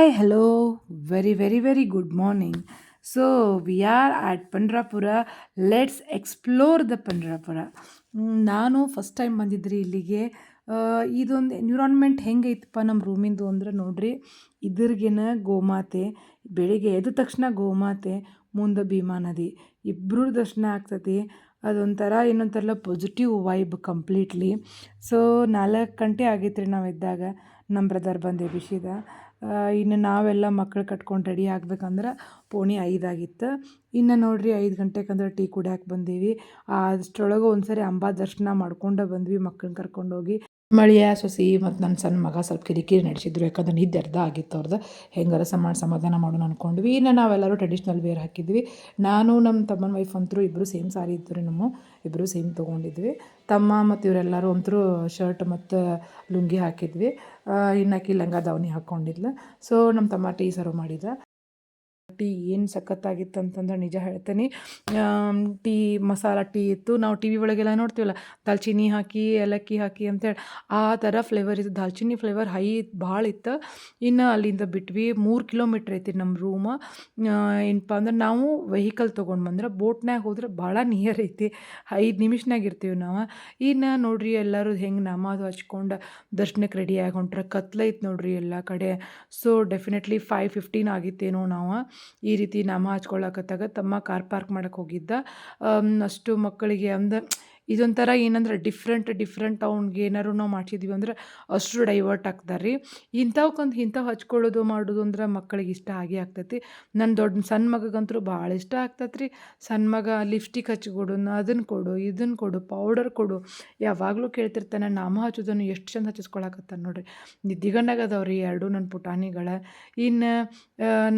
Hi, hello, very good morning. So, we are at Pandrapura. Let's explore the Pandrapura. ನಾನು first time ಬಂದಿದ್ರಿ ಇಲ್ಲಿಗೆ. ಇದೊಂದು environment ಹೆಂಗೈತಪ್ಪ ನಮ್ಮ ರೂಮಿಂದು ಅಂದ್ರೆ ನೋಡ್ರಿ, ಇದ್ರಿಗೇನ ಗೋಮಾತೆ, ಬೆಳಿಗ್ಗೆ ಎದ್ದ ತಕ್ಷಣ ಗೋಮಾತೆ, ಮುಂದೆ ಭೀಮಾ ನದಿ, ಇಬ್ಬರು ದರ್ಶನ ಆಗ್ತತಿ. ಅದೊಂಥರ ಏನಂತಾರಲ್ಲ ಪಾಸಿಟಿವ್ ವೈಬ್ ಕಂಪ್ಲೀಟ್ಲಿ. ಸೊ 4 ಗಂಟೆ ಆಗೈತೆ ರೀ ನಾವು ಎದ್ದಾಗ. ನಮ್ಮ ಬ್ರದರ್ ಬಂದು ಎಬ್ಬಿಸಿದ. ಇನ್ನು ನಾವೆಲ್ಲ ಮಕ್ಳು ಕಟ್ಕೊಂಡು ರೆಡಿ ಆಗ್ಬೇಕಂದ್ರೆ ಪೋಣಿ 5 ಆಗಿತ್ತು. ಇನ್ನು ನೋಡ್ರಿ 5 ಗಂಟೆಗಂದ್ರೆ ಟೀ ಕುಡ್ಯಾಕೆ ಬಂದೀವಿ. ಅಷ್ಟರೊಳಗೆ ಒಂದು ಸರಿ ಅಂಬಾ ದರ್ಶನ ಮಾಡ್ಕೊಂಡು ಬಂದ್ವಿ ಮಕ್ಕಳನ್ನ ಕರ್ಕೊಂಡೋಗಿ. ಮಳಿಯ ಸೊಸಿ ಮತ್ತು ನನ್ನ ಸಣ್ಣ ಮಗ ಸ್ವಲ್ಪ ಕಿರಿಕಿರಿ ನಡೆಸಿದ್ರು, ಯಾಕಂದ್ರೆ ನಿದ್ದೆ ಅರ್ಧ ಆಗಿತ್ತು ಅವ್ರದ್ದು. ಹೆಂಗಾರ ಸಮಾಧಾನ ಮಾಡೋಣ ಅಂದ್ಕೊಂಡ್ವಿ. ಇನ್ನು ನಾವೆಲ್ಲರೂ ಟ್ರೆಡಿಷ್ನಲ್ ವೇರ್ ಹಾಕಿದ್ವಿ. ನಾನು ನಮ್ಮ ತಮ್ಮನ ವೈಫ್ ಅಂತರೂ ಇಬ್ಬರು ಸೇಮ್ ಸಾರಿ ಇತ್ತು ರೀ. ಇಬ್ಬರು ಸೇಮ್ ತೊಗೊಂಡಿದ್ವಿ. ತಮ್ಮ ಮತ್ತು ಇವರೆಲ್ಲರೂ ಅಂತರೂ ಶರ್ಟ್ ಮತ್ತು ಲುಂಗಿ ಹಾಕಿದ್ವಿ. ಇನ್ನಾಕಿ ಲಂಗ ದಾವಣಿ ಹಾಕ್ಕೊಂಡಿದ್ಲು. ಸೊ ನಮ್ಮ ತಮ್ಮ ಟೀ ಸರ್ವ್ ಮಾಡಿದ. ಟೀ ಏನು ಸಖತ್ತಾಗಿತ್ತು ಅಂತಂದ್ರೆ ನಿಜ ಹೇಳ್ತೀನಿ. ಟೀ ಮಸಾಲ ಟೀ ಇತ್ತು. ನಾವು ಟಿ ವಿ ಒಳಗೆಲ್ಲ ನೋಡ್ತೀವಲ್ಲ, ದಾಲ್ಚಿನ್ನಿ ಹಾಕಿ ಏಲಕ್ಕಿ ಹಾಕಿ ಅಂತೇಳಿ, ಆ ಥರ ಫ್ಲೇವರ್ ಇತ್ತು. ದಾಲ್ಚಿನ್ನಿ ಫ್ಲೇವರ್ ಹೈ ಭಾಳ ಇತ್ತು. ಇನ್ನು ಅಲ್ಲಿಂದ ಬಿಟ್ವಿ. 3 ಕಿಲೋಮೀಟ್ರ್ ಐತಿ ನಮ್ಮ ರೂಮ. ಏನಪ್ಪ ಅಂದ್ರೆ ನಾವು ವೆಹಿಕಲ್ ತೊಗೊಂಡು ಬಂದ್ರೆ ಬೋಟ್ನಾಗ ಹೋದ್ರೆ ಭಾಳ ನಿಯರ್ ಐತಿ. 5 ನಿಮಿಷನಾಗ ಇರ್ತೀವಿ ನಾವು. ಇನ್ನು ನೋಡ್ರಿ ಎಲ್ಲರೂ ಹೆಂಗೆ ನಮಾಜ್ ಹಚ್ಕೊಂಡು ದರ್ಶನಕ್ಕೆ ರೆಡಿಯಾಗಿ ಹೊಂಟ್ರೆ. ಕತ್ಲೈತೆ ನೋಡ್ರಿ ಎಲ್ಲ ಕಡೆ. ಸೊ ಡೆಫಿನೆಟ್ಲಿ 5:15 ಆಗಿತ್ತೇನೋ ನಾವು ಈ ರೀತಿ ನಾಮ ಹಚ್ಕೊಳಕತ್ತಾಗ. ತಮ್ಮ ಕಾರ್ ಪಾರ್ಕ್ ಮಾಡಕ್ಕೆ ಹೋಗಿದ್ದ. ಅಷ್ಟು ಮಕ್ಕಳಿಗೆ ಅಂದ್ರೆ ಇದೊಂಥರ ಏನಂದ್ರೆ ಡಿಫ್ರೆಂಟ್ ಅವ್ನಿಗೆ ಏನಾರು ನಾವು ಮಾಡಿಸಿದ್ವಿ ಅಂದ್ರೆ ಅಷ್ಟು ಡೈವರ್ಟ್ ಆಗ್ತಾರೆ ರೀ. ಇಂಥವು ಹಚ್ಕೊಳ್ಳೋದು ಮಾಡೋದು ಅಂದ್ರೆ ಮಕ್ಕಳಿಗೆ ಇಷ್ಟ ಆಗೇ ಆಗ್ತೈತಿ. ನನ್ನ ಸಣ್ಣ ಮಗಗಂತೂ ಭಾಳ ಇಷ್ಟ ಆಗ್ತೈತೆ ರೀ. ಸಣ್ಣ ಮಗ ಲಿಪ್ಸ್ಟಿಕ್ ಹಚ್ಕೊಡು, ಅದನ್ನು ಕೊಡು, ಇದನ್ನು ಕೊಡು, ಪೌಡರ್ ಕೊಡು, ಯಾವಾಗಲೂ ಕೇಳ್ತಿರ್ತಾನೆ. ನಾಮ ಹಚ್ಚೋದನ್ನು ಎಷ್ಟು ಚಂದ ಹಚ್ಚಿಸ್ಕೊಳಕತ್ತಾನೆ ನೋಡ್ರಿ. ನಿದ್ದಿಗಣ್ಣಾಗ ಅದಾವ್ರಿ ಎರಡು ನನ್ನ ಪುಟಾಣಿಗಳ. ಇನ್ನು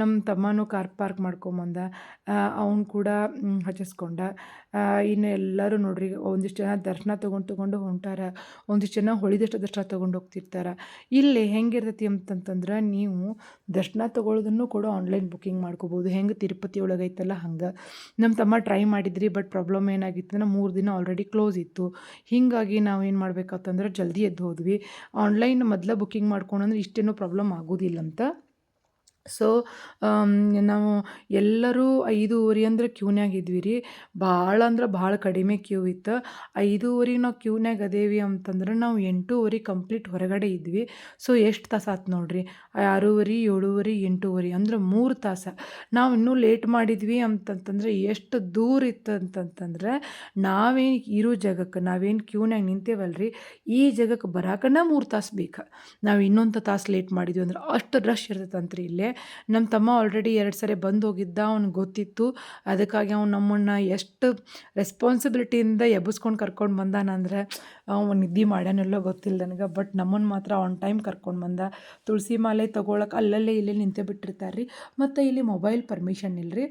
ನಮ್ಮ ತಮ್ಮನೂ ಕಾರ್ ಪಾರ್ಕ್ ಮಾಡ್ಕೊಂಬಂದ. ಅವ್ನು ಕೂಡ ಹಚ್ಚಿಸ್ಕೊಂಡ. ಇನ್ನು ಎಲ್ಲರೂ ನೋಡ್ರಿ ಒಂದಿಷ್ಟು ಜನ ದರ್ಶನ ತೊಗೊಂಡು ಹೊಂಟಾರ. ಒಂದಿಷ್ಟು ಜನ ಹೊಳಿದಷ್ಟು ದರ್ಶನ ತೊಗೊಂಡು ಹೋಗ್ತಿರ್ತಾರೆ. ಇಲ್ಲಿ ಹೆಂಗಿರ್ತೈತಿ ಅಂತಂತಂದ್ರೆ, ನೀವು ದರ್ಶನ ತೊಗೊಳ್ಳೋದನ್ನು ಕೂಡ ಆನ್ಲೈನ್ ಬುಕ್ಕಿಂಗ್ ಮಾಡ್ಕೋಬೋದು. ಹೆಂಗೆ ತಿರುಪತಿ ಒಳಗೆ ಐತಲ್ಲ ಹಂಗೆ. ನಮ್ಮ ತಮ್ಮ ಟ್ರೈ ಮಾಡಿದ್ರಿ. ಬಟ್ ಪ್ರಾಬ್ಲಮ್ ಏನಾಗಿತ್ತು ಅಂದ್ರೆ 3 ದಿನ ಆಲ್ರೆಡಿ ಕ್ಲೋಸ್ ಇತ್ತು. ಹೀಗಾಗಿ ನಾವು ಏನು ಮಾಡ್ಬೇಕಂತಂದ್ರೆ ಜಲ್ದಿ ಎದ್ದು ಹೋದ್ವಿ. ಆನ್ಲೈನ್ ಮೊದಲೇ ಬುಕ್ಕಿಂಗ್ ಮಾಡ್ಕೊಂಡ್ರೆ ಇಷ್ಟೇನೂ ಪ್ರಾಬ್ಲಮ್ ಆಗೋದಿಲ್ಲಂತ. ಸೊ ನಾವು ಎಲ್ಲರೂ 5:30 ಅಂದ್ರೆ ಕ್ಯೂನ್ಯಾಗ ಇದ್ವಿ ರೀ. ಭಾಳ ಅಂದ್ರೆ ಭಾಳ ಕಡಿಮೆ ಕ್ಯೂ ಇತ್ತು. 5:30 ನಾವು ಕ್ಯೂನ್ಯಾಗ ಅದೇವಿ ಅಂತಂದ್ರೆ ನಾವು 8:30 ಕಂಪ್ಲೀಟ್ ಹೊರಗಡೆ ಇದ್ವಿ. ಸೊ ಎಷ್ಟು ತಾಸು ಆತು ನೋಡ್ರಿ. 6:30, 7:30, 8:30 ಅಂದ್ರೆ 3 ತಾಸು. ನಾವು ಇನ್ನೂ ಲೇಟ್ ಮಾಡಿದ್ವಿ ಅಂತಂತಂದ್ರೆ ಎಷ್ಟು ದೂರ ಇತ್ತು ಅಂತಂತಂದ್ರೆ, ನಾವೇನು ಇರೋ ಜಾಗಕ್ಕೆ ನಾವೇನು ಕ್ಯೂನ್ಯಾಗ ನಿಂತೇವಲ್ರಿ, ಈ ಜಾಗಕ್ಕೆ ಬರಾಕನ 3 ತಾಸು ಬೇಕು. ನಾವು ಇನ್ನೊಂದು ತಾಸು ಲೇಟ್ ಮಾಡಿದ್ವಿ ಅಂದ್ರೆ ಅಷ್ಟು ರಶ್ ಇರ್ತೈತಂತ್ರಿ ಇಲ್ಲೇ. ನಮ್ಮ ತಮ್ಮ ಆಲ್ರೆಡಿ 2 ಸರಿ ಬಂದು ಹೋಗಿದ್ದ. ಅವ್ನಿಗೆ ಗೊತ್ತಿತ್ತು. ಅದಕ್ಕಾಗಿ ಅವ್ನು ನಮ್ಮನ್ನು ಎಷ್ಟು ರೆಸ್ಪಾನ್ಸಿಬಿಲಿಟಿಯಿಂದ ಎಬ್ಬಿಸ್ಕೊಂಡು ಕರ್ಕೊಂಡು ಬಂದಾನಂದ್ರೆ, ಅವ್ನು ನಿದ್ದೆ ಮಾಡ್ಯಾನೆಲ್ಲೋ ಗೊತ್ತಿಲ್ಲ ನನಗೆ. ಬಟ್ ನಮ್ಮನ್ನು ಮಾತ್ರ ಆನ್ ಟೈಮ್ ಕರ್ಕೊಂಡು ಬಂದ. ತುಳಸಿ ಮಾಲೆ ತೊಗೊಳಕ್ಕೆ ಅಲ್ಲಲ್ಲೇ ಇಲ್ಲೇ ನಿಂತೇ ಬಿಟ್ಟಿರ್ತಾರೆ ರೀ. ಮತ್ತು ಇಲ್ಲಿ ಮೊಬೈಲ್ ಪರ್ಮಿಷನ್ ಇಲ್ಲ ರೀ.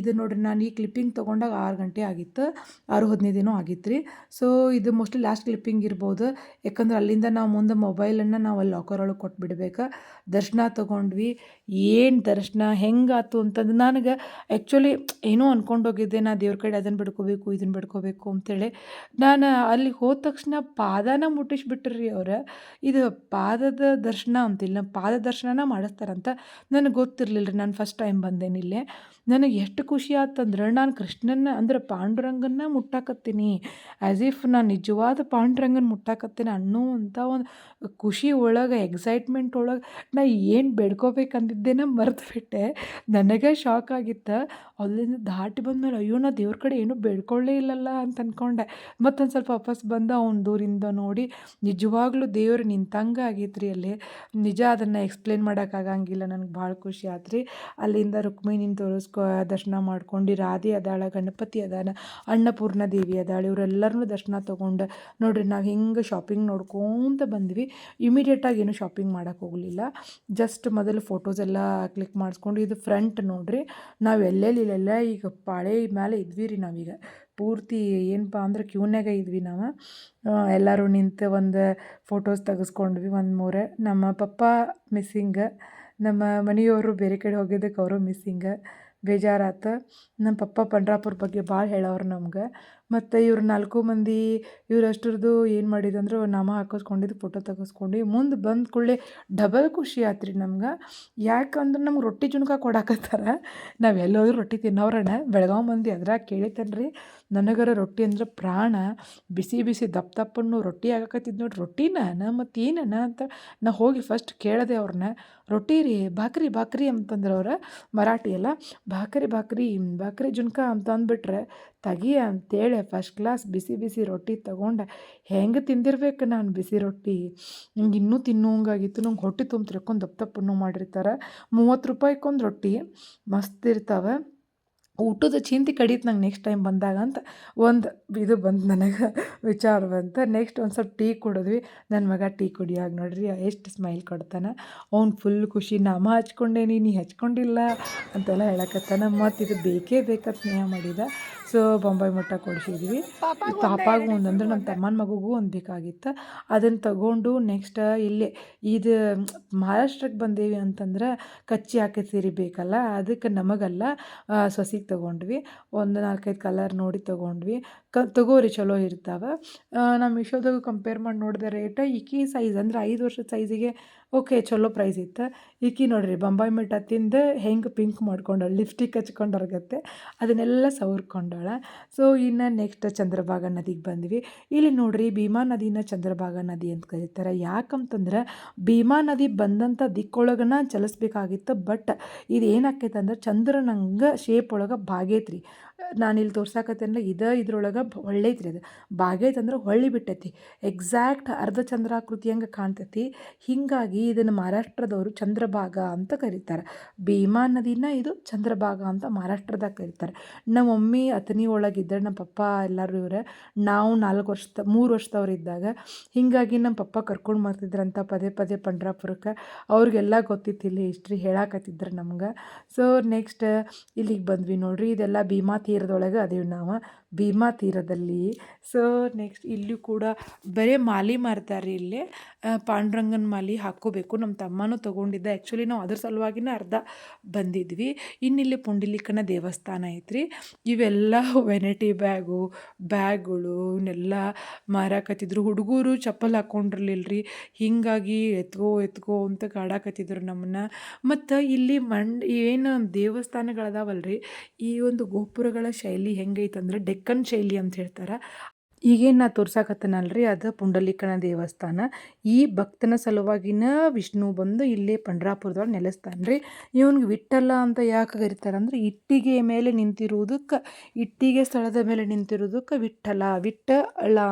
ಇದು ನೋಡಿರಿ, ನಾನು ಈ ಕ್ಲಿಪ್ಪಿಂಗ್ ತೊಗೊಂಡಾಗ 6 ಗಂಟೆ ಆಗಿತ್ತು. 6:15 ಆಗಿತ್ತು ರೀ. ಸೊ ಇದು ಮೋಸ್ಟ್ಲಿ ಲಾಸ್ಟ್ ಕ್ಲಿಪ್ಪಿಂಗ್ ಇರ್ಬೋದು. ಯಾಕಂದ್ರೆ ಅಲ್ಲಿಂದ ನಾವು ಮುಂದೆ ಮೊಬೈಲನ್ನು ನಾವು ಅಲ್ಲಿ ಲಾಕರ್ ಒಳಗೆ ಕೊಟ್ಬಿಡ್ಬೇಕು. ದರ್ಶನ ತೊಗೊಂಡ್ವಿ. ಏನು ದರ್ಶನ ಹೆಂಗಾತು ಅಂತಂದು ನನಗೆ ಆ್ಯಕ್ಚುಲಿ ಏನೋ ಅಂದ್ಕೊಂಡು ಹೋಗಿದ್ದೆ. ನಾ ದೇವ್ರ ಕಡೆ ಅದನ್ನು ಬಿಡ್ಕೋಬೇಕು, ಇದನ್ನು ಬಿಡ್ಕೋಬೇಕು ಅಂತೇಳಿ. ನಾನು ಅಲ್ಲಿ ಹೋದ ತಕ್ಷಣ ಪಾದನ ಮುಟ್ಟಿಸ್ಬಿಟ್ರಿ ಅವ್ರು. ಇದು ಪಾದದ ದರ್ಶನ ಅಂತಿಲ್ಲ, ಪಾದ ದರ್ಶನನ ಮಾಡಿಸ್ತಾರಂತ. ನನಗೆ ಗೊತ್ತಿರಲಿಲ್ಲ ರೀ. ನಾನು ಫಸ್ಟ್ ಟೈಮ್ ಬಂದೇನಿಲ್ಲೇ. ನನಗೆ ಎಷ್ಟು ಖುಷಿ ಆತಂದ್ರೆ, ನಾನು ಕೃಷ್ಣನ ಅಂದ್ರೆ ಪಾಂಡುರಂಗನ್ನ ಮುಟ್ಟಾಕತ್ತೀನಿ. ಆ್ಯಸ್ ಇಫ್ ನಾನು ನಿಜವಾದ ಪಾಂಡುರಂಗನ ಮುಟ್ಟಾಕತ್ತೀನಿ ಅನ್ನುವಂಥ ಒಂದು ಖುಷಿ ಒಳಗೆ, ಎಕ್ಸೈಟ್ಮೆಂಟ್ ಒಳಗೆ ನಾ ಏನು ಬೇಡ್ಕೋಬೇಕಂದಿದ್ದೇನೆ ಮರೆತುಬಿಟ್ಟೆ. ನನಗೆ ಶಾಕ್ ಆಗಿತ್ತು. ಅಲ್ಲಿಂದ ದಾಟಿ ಬಂದಮೇಲೆ ಅಯ್ಯೋ, ನಾ ದೇವ್ರ ಕಡೆ ಏನೂ ಬೇಡ್ಕೊಳ್ಳೇ ಇಲ್ಲಲ್ಲ ಅಂತ ಅಂದ್ಕೊಂಡೆ. ಮತ್ತೊಂದು ಸ್ವಲ್ಪ ವಾಪಸ್ ಬಂದು ಅವ್ನು ದೂರಿಂದ ನೋಡಿ ನಿಜವಾಗ್ಲೂ ದೇವ್ರು ನಿಂತಂಗೆ ಆಗೈತೆ ರೀ ಅಲ್ಲಿ. ನಿಜ ಅದನ್ನು ಎಕ್ಸ್ಪ್ಲೇನ್ ಮಾಡೋಕ್ಕಾಗಂಗಿಲ್ಲ. ನನಗೆ ಭಾಳ ಖುಷಿ ಆಯ್ತು ರೀ. ಅಲ್ಲಿಂದ ರುಕ್ಮಿಣಿನ ದರ್ಶನ ಮಾಡ್ಕೊಂಡು, ರಾಧೆ ಅದಾಳ, ಗಣಪತಿ ಅದಾನ, ಅನ್ನಪೂರ್ಣ ದೇವಿ ಅದಾಳ, ಇವರೆಲ್ಲರನ್ನೂ ದರ್ಶನ ತೊಗೊಂಡು ನೋಡಿರಿ ನಾವು ಹಿಂಗೆ ಶಾಪಿಂಗ್ ನೋಡ್ಕೊತ ಬಂದ್ವಿ. ಇಮಿಡಿಯೇಟಾಗಿ ಏನು ಶಾಪಿಂಗ್ ಮಾಡೋಕ್ಕೆ ಹೋಗಲಿಲ್ಲ. ಜಸ್ಟ್ ಮೊದಲು ಫೋಟೋಸ್ ಎಲ್ಲ ಕ್ಲಿಕ್ ಮಾಡಿಸ್ಕೊಂಡು, ಇದು ಫ್ರಂಟ್ ನೋಡಿರಿ. ನಾವು ಇಲ್ಲೆಲ್ಲ ಈಗ ಪಾಳೆ ಮೇಲೆ ಇದ್ವಿ ರೀ. ನಾವೀಗ ಪೂರ್ತಿ ಏನಪ್ಪ ಅಂದ್ರೆ ಕ್ಯೂನ್ಯಾಗ ಇದ್ವಿ ನಾವು. ಎಲ್ಲರೂ ನಿಂತು ಒಂದು ಫೋಟೋಸ್ ತೆಗೆಸ್ಕೊಂಡ್ವಿ. 1-3 ನಮ್ಮ ಪಪ್ಪ ಮಿಸ್ಸಿಂಗ. ನಮ್ಮ ಮನೆಯವರು ಬೇರೆ ಕಡೆ ಹೋಗಿದ್ದಕ್ಕೆ ಅವರು ಮಿಸ್ಸಿಂಗ. ಬೇಜಾರಾತು. ನಮ್ಮ ಪಪ್ಪ ಪಂಡ್ರಾಪುರ ಬಗ್ಗೆ ಭಾಳ ಹೇಳೋರು ನಮ್ಗೆ. ಮತ್ತು ಇವ್ರು 4 ಮಂದಿ ಇವರಷ್ಟರದ್ದು ಏನು ಮಾಡಿದ್ದು ಅಂದ್ರೆ ನಾಮ ಹಾಕಿಸ್ಕೊಂಡಿದ್ದು ಫೋಟೋ ತೆಗೆಸ್ಕೊಂಡು ಮುಂದೆ ಬಂದ ಕೂಡಲೇ ಡಬಲ್ ಖುಷಿ ಆತ್ರಿ ನಮ್ಗೆ. ಯಾಕಂದ್ರೆ ನಮ್ಗೆ ರೊಟ್ಟಿ ಜುಣ್ಕ ಕೊಡಾಕತ್ತಾರ. ನಾವು ಎಲ್ಲೋದ್ರೂ ರೊಟ್ಟಿ ತಿನ್ನೋರಣ ಬೆಳಗಾವಿ ಮಂದಿ ಅದ್ರಾಗ ಕೇಳಿತನ್ರಿ. ನನಗರ ರೊಟ್ಟಿ ಅಂದ್ರೆ ಪ್ರಾಣ. ಬಿಸಿ ಬಿಸಿ ದಪ್ಪ ದಪ್ಪನ್ನು ರೊಟ್ಟಿ ಆಗಕತ್ತಿದ್ದು ನೋಡ್ರಿ. ರೊಟ್ಟಿನ ಮತ್ತು ಏನನ ಅಂತ ನಾ ಹೋಗಿ ಫಸ್ಟ್ ಕೇಳಿದೆ ಅವ್ರನ್ನ. ರೊಟ್ಟಿ ರೀ ಭಾಕ್ರಿ ಭಾಕ್ರಿ ಅಂತಂದ್ರೆ ಅವ್ರು ಮರಾಠಿ ಎಲ್ಲ. ಭಾಕರಿ ಭಾಕ್ರಿ ಭಾಕ್ರಿ ಜುಣ್ಕ ಅಂತ ಅಂದ್ಬಿಟ್ರೆ ತಗಿ ಅಂತೇಳಿ ಫಸ್ಟ್ ಕ್ಲಾಸ್ ಬಿಸಿ ಬಿಸಿ ರೊಟ್ಟಿ ತೊಗೊಂಡೆ. ಹೆಂಗೆ ತಿಂದಿರ್ಬೇಕು ನಾನು ಬಿಸಿ ರೊಟ್ಟಿ. ನಂಗೆ ಇನ್ನೂ ತಿನ್ನೋಂಗಾಗಿತ್ತು. ನಂಗೆ ಹೊಟ್ಟೆ ತುಂಬ ತಿರ್ಕೊಂಡು ದಪ್ಪ ದಪ್ಪನ್ನು ಮಾಡಿರ್ತಾರೆ. 30 ರೂಪಾಯಿಗೊಂದು ರೊಟ್ಟಿ ಮಸ್ತ್ ಇರ್ತಾವೆ. ಊಟದ ಚಿಂತೆ ಕಡೀತು ನಂಗೆ ನೆಕ್ಸ್ಟ್ ಟೈಮ್ ಬಂದಾಗ ಅಂತ ಒಂದು ಇದು ಬಂತು ನನಗೆ ವಿಚಾರ ಬಂತು. ನೆಕ್ಸ್ಟ್ ಒಂದು ಸ್ವಲ್ಪ ಟೀ ಕುಡಿದ್ವಿ. ನನ್ನ ಮಗ ಟೀ ಕುಡಿಯಾಗ ನೋಡ್ರಿ ಎಷ್ಟು ಸ್ಮೈಲ್ ಕೊಡ್ತಾನೆ. ಅವ್ನು ಫುಲ್ ಖುಷಿ. ನಾಮ ಹಚ್ಕೊಂಡೇನಿ ನೀ ಹಚ್ಕೊಂಡಿಲ್ಲ ಅಂತೆಲ್ಲ ಹೇಳಕತ್ತಾನ. ಮತ್ತು ಇದು ಬೇಕೇ ಬೇಕಂತ ಸ್ನೇಹ ಮಾಡಿದ. ಸೊ ಬೊಂಬಾಯಿ ಮಠ ಕೊಡಿಸಿದ್ವಿ. ಪಾಪಾಗೂ ಒಂದಂದ್ರೆ ನಮ್ಮ ತಮ್ಮನ ಮಗುಗೂ ಒಂದು ಬೇಕಾಗಿತ್ತು. ಅದನ್ನು ತಗೊಂಡು ನೆಕ್ಸ್ಟ್ ಇಲ್ಲೇ ಇದು ಮಹಾರಾಷ್ಟ್ರಕ್ಕೆ ಬಂದೇವಿ ಅಂತಂದ್ರೆ ಕಚ್ಚಿ ಹಾಕಿ ಸೀರೆ ಬೇಕಲ್ಲ, ಅದಕ್ಕೆ ನಮಗಲ್ಲ ಸೊಸಿಗೆ ತೊಗೊಂಡ್ವಿ. ಒಂದು 4-5 ಕಲರ್ ನೋಡಿ ತೊಗೊಂಡ್ವಿ. ತಗೋರಿ ಚಲೋ ಇರ್ತಾವೆ. ನಾನು ಮೀಶೋದಾಗ ಕಂಪೇರ್ ಮಾಡಿ ನೋಡಿದೆ ರೇಟ. ಈಕಿ ಸೈಜ್ ಅಂದ್ರೆ 5 ವರ್ಷದ ಸೈಜಿಗೆ ಓಕೆ ಚಲೋ ಪ್ರೈಸ್ ಇತ್ತು. ಈಕಿ ನೋಡಿರಿ ಬೊಂಬಾಯಿ ಮಿಠ ತಿಂದು ಹೆಂಗೆ ಪಿಂಕ್ ಮಾಡ್ಕೊಂಡಾಳೆ, ಲಿಪ್ಸ್ಟಿಕ್ ಹಚ್ಕೊಂಡವ್ರಗತ್ತೆ ಅದನ್ನೆಲ್ಲ ಸವರ್ಕೊಂಡಾಳ. ಸೊ ಇನ್ನು ನೆಕ್ಸ್ಟ್ ಚಂದ್ರಭಾಗ ನದಿಗೆ ಬಂದ್ವಿ. ಇಲ್ಲಿ ನೋಡಿರಿ ಭೀಮಾ ನದಿನ ಚಂದ್ರಭಾಗ ನದಿ ಅಂತ ಕರೀತಾರೆ. ಯಾಕಂತಂದ್ರೆ ಭೀಮಾ ನದಿ ಬಂದಂಥ ದಿಕ್ಕೊಳಗನ ಚಲಿಸ್ಬೇಕಾಗಿತ್ತು. ಬಟ್ ಇದು ಏನಾಕೈತೆ ಅಂದ್ರೆ ಚಂದ್ರನಂಗೆ ಶೇಪ್ ಒಳಗೆ ಬಾಗೈತ್ರಿ. ನಾನಿಲ್ಲಿ ತೋರ್ಸಾಕತ್ತೇನಲ್ಲ ಇದ್ರೊಳಗೆ ಹೊಳ್ಳೈತ್ರಿ. ಅದು ಬಾಗೈತೆ ಅಂದ್ರೆ ಹೊಳ್ಳಿ ಬಿಟ್ಟೈತಿ. ಎಕ್ಸಾಕ್ಟ್ ಅರ್ಧ ಚಂದ್ರಾಕೃತಿ ಹಂಗೆ ಕಾಣ್ತೈತಿ. ಹೀಗಾಗಿ ಇದನ್ನು ಮಹಾರಾಷ್ಟ್ರದವರು ಚಂದ್ರಭಾಗ ಅಂತ ಕರೀತಾರೆ. ಭೀಮಾ ನದಿನ ಇದು ಚಂದ್ರಭಾಗ ಅಂತ ಮಹಾರಾಷ್ಟ್ರದಾಗ ಕರೀತಾರೆ. ನಮ್ಮ ಮಮ್ಮಿ ಅಥಣಿ ಒಳಗಿದ್ದರೆ ನಮ್ಮ ಪಪ್ಪ ಎಲ್ಲರೂ ಇವರೇ. ನಾವು 3 ವರ್ಷದವ್ರು ಇದ್ದಾಗ ಹೀಗಾಗಿ ನಮ್ಮ ಪಪ್ಪ ಕರ್ಕೊಂಡು ಬರ್ತಿದ್ರಂತ ಪದೇ ಪದೇ ಪಂಡ್ರಾಪುರಕ್ಕೆ. ಅವ್ರಿಗೆಲ್ಲ ಗೊತ್ತಿತ್ತು ಇಲ್ಲಿ ಹಿಸ್ಟ್ರಿ ಹೇಳಾಕತ್ತಿದ್ರು ನಮ್ಗೆ. ಸೊ ನೆಕ್ಸ್ಟ್ ಇಲ್ಲಿಗೆ ಬಂದ್ವಿ ನೋಡ್ರಿ. ಇದೆಲ್ಲ ಭೀಮಾ ತೀರದೊಳಗೆ ಅದೇವಿ ನಾವು ಭೀಮಾ ತೀರದಲ್ಲಿ. ಸೊ ನೆಕ್ಸ್ಟ್ ಇಲ್ಲೂ ಕೂಡ ಬರೀ ಮಾಲಿ ಮಾರ್ತಾರೆ. ಇಲ್ಲಿ ಪಾಂಡುರಂಗನ ಮಾಲಿ ಹಾಕ್ಕೋಬೇಕು. ನಮ್ಮ ತಮ್ಮನೂ ತೊಗೊಂಡಿದ್ದ. ಆ್ಯಕ್ಚುಲಿ ನಾವು ಅದ್ರ ಸಲುವಾಗಿನ ಅರ್ಧ ಬಂದಿದ್ವಿ. ಇನ್ನಿಲ್ಲಿ ಪುಂಡಲೀಕನ ದೇವಸ್ಥಾನ ಐತ್ರಿ. ಇವೆಲ್ಲ ವೆನೈಟಿ ಬ್ಯಾಗ್ಗಳು ಇವನ್ನೆಲ್ಲ ಮಾರಾಕತ್ತಿದ್ರು. ಹುಡುಗರು ಚಪ್ಪಲ್ ಹಾಕ್ಕೊಂಡಿರ್ಲಿಲ್ರಿ. ಹೀಗಾಗಿ ಎತ್ಕೋ ಅಂತ ಕಾಡಾಕತ್ತಿದ್ರು ನಮ್ಮನ್ನ. ಮತ್ತು ಇಲ್ಲಿ ಏನು ದೇವಸ್ಥಾನಗಳದಾವಲ್ರಿ, ಈ ಒಂದು ಗೋಪುರಗಳ ಶೈಲಿ ಹೆಂಗೈತಂದ್ರೆ ಡೆಕ್ಕನ್ ಶೈಲಿ ಅಂತ ಹೇಳ್ತಾರೆ. ಈಗೇನು ನಾ ತೋರ್ಸಾಕತ್ತೇನಲ್ರಿ ಅದು ಪುಂಡಲೀಕನ ದೇವಸ್ಥಾನ. ಈ ಭಕ್ತನ ಸಲುವಾಗಿನ ವಿಷ್ಣು ಬಂದು ಇಲ್ಲೇ ಪಂಡ್ರಾಪುರದೊಳಗೆ ನೆಲೆಸ್ತಾನೆ ರೀ. ಇವನಿಗೆ ವಿಠ್ಠಲ ಅಂತ ಯಾಕೆ ಕರೀತಾರೆ ಅಂದರೆ ಇಟ್ಟಿಗೆ ಮೇಲೆ ನಿಂತಿರುವುದಕ್ಕೆ, ಇಟ್ಟಿಗೆ ಸ್ಥಳದ ಮೇಲೆ ನಿಂತಿರೋದಕ್ಕೆ ವಿಠ್ಠಲ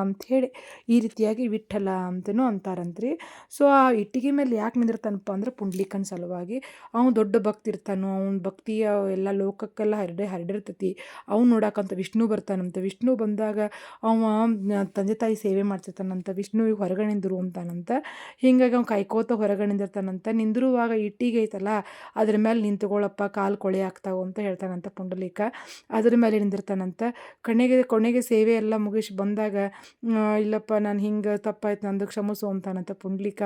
ಅಂಥೇಳಿ ಈ ರೀತಿಯಾಗಿ ವಿಠ್ಠಲ ಅಂತಲೂ ಅಂತಾರಂತ್ರಿ. ಸೊ ಆ ಇಟ್ಟಿಗೆ ಮೇಲೆ ಯಾಕೆ ನಿಂದಿರ್ತಾನಪ್ಪ ಅಂದ್ರೆ ಪುಂಡಲೀಕನ ಸಲುವಾಗಿ. ಅವನು ದೊಡ್ಡ ಭಕ್ತಿ ಇರ್ತಾನೋ, ಅವನ ಭಕ್ತಿಯ ಎಲ್ಲ ಲೋಕಕ್ಕೆಲ್ಲ ಹರಡಿರ್ತೈತಿ. ಅವ್ನು ನೋಡಕ್ಕಂತ ವಿಷ್ಣು ಬರ್ತಾನಂತ. ವಿಷ್ಣು ಬಂದಾಗ ಅವ ತಂದೆ ತಾಯಿ ಸೇವೆ ಮಾಡ್ತಿರ್ತಾನಂತ. ವಿಷ್ಣುವಿಗೆ ಹೊರಗಡೆ ನಿಂದಿರು ಅಂತಾನಂತ. ಹೀಗಾಗಿ ಅವ್ನು ಕಾಯ್ಕೋತ ಹೊರಗಡೆ ನಿಂದಿರ್ತಾನಂತ. ನಿಂದಿರುವಾಗ ಇಟ್ಟಿಗೆ ಐತಲ್ಲ ಅದ್ರ ಮೇಲೆ ನಿಂತ್ಕೊಳ್ಳಪ್ಪ, ಕಾಲು ಕೊಳೆ ಆಗ್ತಾವೆ ಅಂತ ಹೇಳ್ತಾನಂತ ಪುಂಡಲೀಕ. ಅದ್ರ ಮೇಲೆ ನಿಂದಿರ್ತಾನಂತ. ಕೊನೆಗೆ ಸೇವೆ ಎಲ್ಲ ಮುಗಿಸಿ ಬಂದಾಗ ಇಲ್ಲಪ್ಪ ನಾನು ಹಿಂಗೆ ತಪ್ಪಾಯ್ತು ನಂದು ಕ್ಷಮಿಸು ಅಂತಾನಂತ ಪುಂಡಲೀಕ.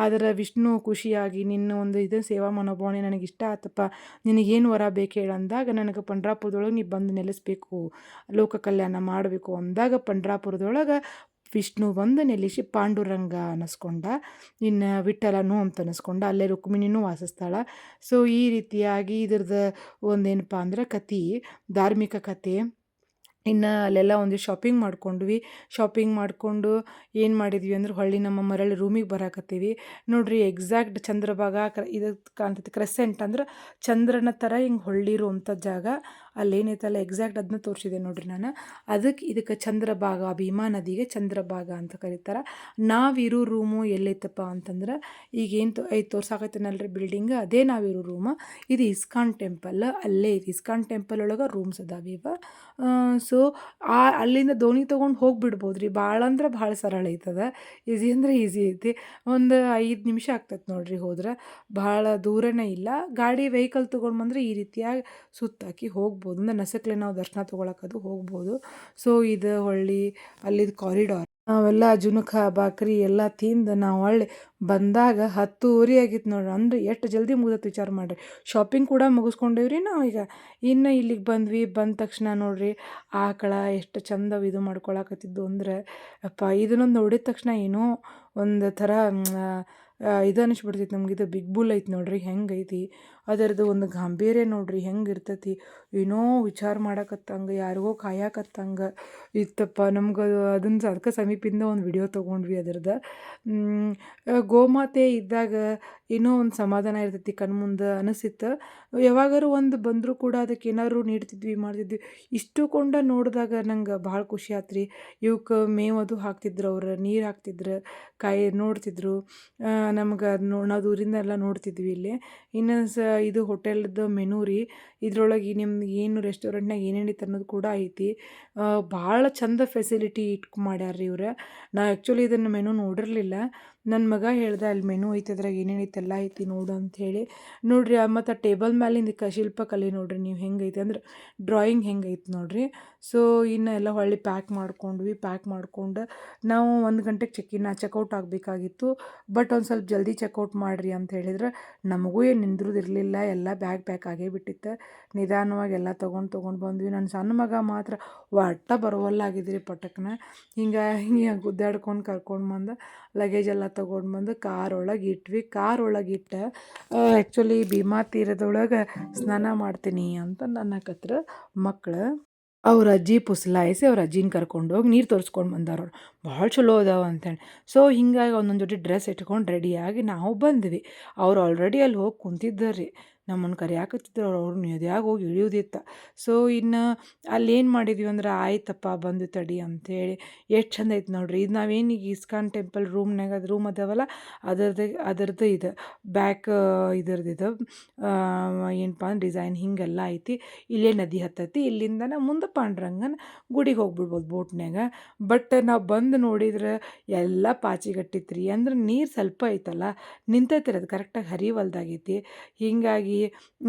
ಆದರೆ ವಿಷ್ಣು ಖುಷಿಯಾಗಿ ನಿನ್ನ ಒಂದು ಇದು ಸೇವಾ ಮನೋಭಾವನೆ ನನಗೆ ಇಷ್ಟ ಆತಪ್ಪ, ನಿನಗೇನು ವರ ಬೇಕು ಹೇಳಂದಾಗ ನನಗೆ ಪಂಡ್ರಾಪುರದೊಳಗೆ ನೀ ಬಂದು ನೆಲೆಸಬೇಕು, ಲೋಕ ಕಲ್ಯಾಣ ಮಾಡಬೇಕು ಅಂದಾಗ ಪಂಡ್ರಾಪುರದೊಳಗೆ ವಿಷ್ಣು ಬಂದು ನೆಲೆಸಿ ಪಾಂಡುರಂಗ ಅನ್ನಿಸ್ಕೊಂಡ. ಇನ್ನು ವಿಠ್ಠಲನೂ ಅಂತ ಅನ್ನಿಸ್ಕೊಂಡ. ಅಲ್ಲೇ ರುಕ್ಮಿಣಿನೂ ವಾಸಿಸ್ತಾಳೆ. ಸೊ ಈ ರೀತಿಯಾಗಿ ಇದ್ರದ್ದು ಒಂದೇನಪ್ಪ ಅಂದ್ರೆ ಕತೆ, ಧಾರ್ಮಿಕ ಕತೆ. ಇನ್ನು ಅಲ್ಲೆಲ್ಲ ಒಂದು ಶಾಪಿಂಗ್ ಮಾಡ್ಕೊಂಡ್ವಿ. ಶಾಪಿಂಗ್ ಮಾಡಿಕೊಂಡು ಏನು ಮಾಡಿದ್ವಿ ಅಂದ್ರೆ ಹೊಳ್ಳಿ ನಮ್ಮ ಮರಳಿ ರೂಮಿಗೆ ಬರಾಕತ್ತೀವಿ. ನೋಡಿರಿ ಎಕ್ಸಾಕ್ಟ್ ಚಂದ್ರಭಾಗ ಇದು ಕಾಣ್ತೈತಿ. ಕ್ರೆಸೆಂಟ್ ಅಂದ್ರೆ ಚಂದ್ರನ ಥರ ಹಿಂಗೆ ಹೊಳ್ಳಿರುವಂಥ ಜಾಗ ಅಲ್ಲೇನೈತಲ್ಲ ಎಕ್ಸಾಕ್ಟ್ ಅದನ್ನ ತೋರಿಸಿದೆ ನೋಡಿರಿ ನಾನು. ಇದಕ್ಕೆ ಚಂದ್ರಭಾಗ, ಭೀಮಾ ನದಿಗೆ ಚಂದ್ರಭಾಗ ಅಂತ ಕರೀತಾರೆ. ನಾವಿರೋ ರೂಮು ಎಲ್ಲೈತಪ್ಪ ಅಂತಂದ್ರೆ ಈಗೇನು ತೋರ್ಸಾಕತ್ತೇನಲ್ರಿ ಬಿಲ್ಡಿಂಗ್, ಅದೇ ನಾವಿರೋ ರೂಮು. ಇದು ಇಸ್ಕಾನ್ ಟೆಂಪಲ್, ಅಲ್ಲೇ ಇದು ಇಸ್ಕಾನ್ ಟೆಂಪಲ್ ಒಳಗೆ ರೂಮ್ಸ್ ಅದಾವ ಇವ. ಸೊ ಅಲ್ಲಿಂದ ದೋಣಿ ತೊಗೊಂಡು ಹೋಗಿಬಿಡ್ಬೋದು ರೀ. ಭಾಳ ಅಂದ್ರೆ ಭಾಳ ಸರಳ ಐತದ. ಈಸಿ ಅಂದರೆ ಈಸಿ ಐತಿ. ಒಂದು 5 ನಿಮಿಷ ಆಗ್ತೈತೆ ನೋಡಿರಿ ಹೋದ್ರೆ. ಭಾಳ ದೂರನೇ ಇಲ್ಲ. ಗಾಡಿ ವೆಹಿಕಲ್ ತೊಗೊಂಡು ಬಂದರೆ ಈ ರೀತಿಯಾಗಿ ಸುತ್ತಾಕಿ ಹೋಗ್ಬೋದು. ಅಂದ್ರೆ ನಸಕ್ಲೆ ನಾವು ದರ್ಶನ ತೊಗೊಳಕ್ಕದು ಹೋಗ್ಬೋದು. ಸೊ ಇದು ಹೊಳ್ಳಿ ಅಲ್ಲಿದು ಕಾರಿಡಾರ್. ನಾವೆಲ್ಲ ಜುನಕ ಬಾಕ್ರಿ ಎಲ್ಲ ತಿಂದು ನಾವು ಹೊಳ್ಳಿ ಬಂದಾಗ 10:30 ಆಗಿತ್ತು ನೋಡ್ರಿ. ಅಂದ್ರೆ ಎಷ್ಟು ಜಲ್ದಿ ಮುಗ್ದತ್ ವಿಚಾರ ಮಾಡಿರಿ. ಶಾಪಿಂಗ್ ಕೂಡ ಮುಗಿಸ್ಕೊಂಡೇವ್ರಿ ನಾವೀಗ. ಇನ್ನು ಇಲ್ಲಿಗೆ ಬಂದ್ವಿ. ಬಂದ ತಕ್ಷಣ ನೋಡ್ರಿ ಆಕಳ ಎಷ್ಟು ಚಂದ ಇದು ಮಾಡ್ಕೊಳಕತ್ತಿದ್ದು ಅಂದ್ರೆ ಅಪ್ಪ ಇದನ್ನೊಂದು ನೋಡಿದ ತಕ್ಷಣ ಏನೋ ಒಂದು ಥರ ಇದು ಅನಿಸ್ಬಿಡ್ತೈತಿ ನಮ್ಗೆ. ಇದು ಬಿಗ್ ಬುಲ್ ಐತಿ ನೋಡ್ರಿ ಹೆಂಗೈತಿ ಅದರದ್ದು ಒಂದು ಗಾಂಭೀರ್ಯ ನೋಡ್ರಿ ಹೆಂಗೆ ಇರ್ತೈತಿ. ಏನೋ ವಿಚಾರ ಮಾಡಕತ್ತಂಗೆ ಯಾರಿಗೋ ಕಾಯಕತ್ತಂಗೆ ಇತ್ತಪ್ಪ ನಮ್ಗೆ. ಅದನ್ನು ಅದಕ್ಕೆ ಸಮೀಪಿಂದ ಒಂದು ವಿಡಿಯೋ ತೊಗೊಂಡ್ವಿ ಅದರದ್ದು. ಗೋಮಾತೆ ಇದ್ದಾಗ ಏನೋ ಒಂದು ಸಮಾಧಾನ ಇರ್ತೈತಿ ಕಣ್ಮುಂದೆ ಅನಿಸಿತ್ತು. ಯಾವಾಗಾರು ಒಂದು ಬಂದರೂ ಕೂಡ ಅದಕ್ಕೆ ಏನಾದ್ರು ನೀಡ್ತಿದ್ವಿ ಮಾಡ್ತಿದ್ವಿ. ಇಷ್ಟು ಕೊಂಡ ನೋಡಿದಾಗ ನಂಗೆ ಭಾಳ ಖುಷಿ ಆತ್ರಿ. ಇವಕ್ಕೆ ಮೇವು ಅದು ಹಾಕ್ತಿದ್ರು ಅವ್ರು, ನೀರು ಹಾಕ್ತಿದ್ರು, ಕಾಯಿ ನೋಡ್ತಿದ್ರು. ನಮ್ಗೆ ಅದು ನಾವು ದೂರಿಂದ ಎಲ್ಲ ನೋಡ್ತಿದ್ವಿ ಇಲ್ಲಿ. ಇನ್ನು ಇದು ಹೋಟೆಲ್ದು ಮೆನು ರೀ. ಇದ್ರೊಳಗೆ ನಿಮ್ಗೆ ಏನು ರೆಸ್ಟೋರೆಂಟ್ನಾಗ ಏನೇನಿತ್ತು ಅನ್ನೋದು ಕೂಡ ಐತಿ. ಭಾಳ ಚಂದ ಫೆಸಿಲಿಟಿ ಮಾಡ್ಯಾರ ರೀ ಇವ್ರು. ನಾ ಆ್ಯಕ್ಚುಲಿ ಇದನ್ನು ಮೆನು ನೋಡಿರಲಿಲ್ಲ. ನನ್ನ ಮಗ ಹೇಳ್ದೆ ಅಲ್ಲಿ ಮೆನು ಐತಿ ಅದ್ರಾಗ ಏನೇನೈತಿ ಎಲ್ಲ ಐತಿ ನೋಡು ಅಂಥೇಳಿ. ನೋಡಿರಿ ಮತ್ತು ಆ ಟೇಬಲ್ ಮ್ಯಾಲಿಂದ ಶಿಲ್ಪಕಲೆ ನೋಡಿರಿ ನೀವು ಹೆಂಗೈತಿ ಅಂದ್ರೆ ಡ್ರಾಯಿಂಗ್ ಹೆಂಗೈತಿ ನೋಡಿರಿ. ಸೊ ಇನ್ನು ಎಲ್ಲ ಹೊಳ್ಳಿ ಪ್ಯಾಕ್ ಮಾಡ್ಕೊಂಡು ನಾವು 1 ಗಂಟೆಗೆ ಚೆಕ್ಔಟ್ ಆಗಬೇಕಾಗಿತ್ತು. ಬಟ್ ಒಂದು ಸ್ವಲ್ಪ ಜಲ್ದಿ ಚೆಕ್ಔಟ್ ಮಾಡಿರಿ ಅಂತ ಹೇಳಿದ್ರೆ ನಮಗೂ ಏನು ನಿಂದ್ರದಿರಲಿಲ್ಲ. ಎಲ್ಲ ಬ್ಯಾಗ್ ಪ್ಯಾಕ್ ಆಗೇ ಬಿಟ್ಟಿತ್ತು. ನಿಧಾನವಾಗಿ ಎಲ್ಲ ತೊಗೊಂಡು ಬಂದ್ವಿ. ನನ್ನ ಸಣ್ಣ ಮಗ ಮಾತ್ರ ಒಟ್ಟ ಬರುವಲ್ಲಾಗಿದ್ರಿ ಪಟಕ್ನ. ಹಿಂಗೆ ಗುದ್ದಾಡ್ಕೊಂಡು ಕರ್ಕೊಂಡು ಬಂದು ಲಗೇಜ್ ಎಲ್ಲ ತೊಗೊಂಡು ಬಂದು ಕಾರೊಳಗೆ ಇಟ್ವಿ. ಕಾರೊಳಗಿಟ್ಟು ಆ್ಯಕ್ಚುಲಿ ಭೀಮಾ ತೀರದೊಳಗೆ ಸ್ನಾನ ಮಾಡ್ತೀನಿ ಅಂತ ಅನ್ನಕತ್ರ ಮಕ್ಕಳು. ಅವ್ರ ಅಜ್ಜಿ ಪುಸ್ಲಾಯಿಸಿ ಅವ್ರ ಅಜ್ಜಿನ ಕರ್ಕೊಂಡೋಗಿ ನೀರು ತೋರಿಸ್ಕೊಂಡು ಬಂದಾರ ಅವ್ರು. ಭಾಳ ಚಲೋ ಅದಾವ ಅಂತೇಳಿ. ಸೊ ಹಿಂಗಾಗಿ ಒಂದೊಂದು ಜೊತೆ ಡ್ರೆಸ್ ಇಟ್ಕೊಂಡು ರೆಡಿಯಾಗಿ ನಾವು ಬಂದ್ವಿ. ಅವ್ರು ಆಲ್ರೆಡಿ ಅಲ್ಲಿ ಹೋಗಿ ಕುಂತಿದ್ದಾರೆ. ನಮ್ಮನ್ನು ಕರೆಯಾಕತ್ತಿದ್ರು ಅವ್ರು ಎದ್ಯಾಗ ಹೋಗಿ ಇಳಿಯೋದಿತ್ತು. ಸೊ ಇನ್ನು ಅಲ್ಲೇನು ಮಾಡಿದ್ವಿ ಅಂದ್ರೆ ಆಯ್ತಪ್ಪ ಬಂದು ತಡಿ ಅಂಥೇಳಿ. ಎಷ್ಟು ಚಂದ ಐತೆ ನೋಡ್ರಿ. ಇದು ನಾವೇನು ಈಗ ಇಸ್ಕಾನ್ ಟೆಂಪಲ್ ರೂಮ್ನಾಗ ಅದು ರೂಮ್ ಅದಾವಲ್ಲ ಅದರದ್ದು ಇದು ಬ್ಯಾಕ್ ಇದ್ರದ್ದು ಏನಪ್ಪ ಅಂದ್ರೆ ಡಿಸೈನ್ ಹೀಗೆಲ್ಲ ಐತಿ. ಇಲ್ಲೇ ನದಿ ಹತ್ತೈತಿ. ಇಲ್ಲಿಂದನೇ ಮುಂದೆ ಪಾಂಡ್ರಂಗನ ಗುಡಿಗೆ ಹೋಗ್ಬಿಡ್ಬೋದು ಬೋಟ್ನ್ಯಾಗ. ಬಟ್ ನಾವು ಬಂದು ನೋಡಿದ್ರೆ ಎಲ್ಲ ಪಾಚಿಗಟ್ಟಿತ್ತು ರೀ. ಅಂದ್ರೆ ನೀರು ಸ್ವಲ್ಪ ಐತಲ್ಲ ನಿಂತೈತಿ ಅದು ಕರೆಕ್ಟಾಗಿ ಹರಿವಲ್ದಾಗೈತಿ. ಹೀಗಾಗಿ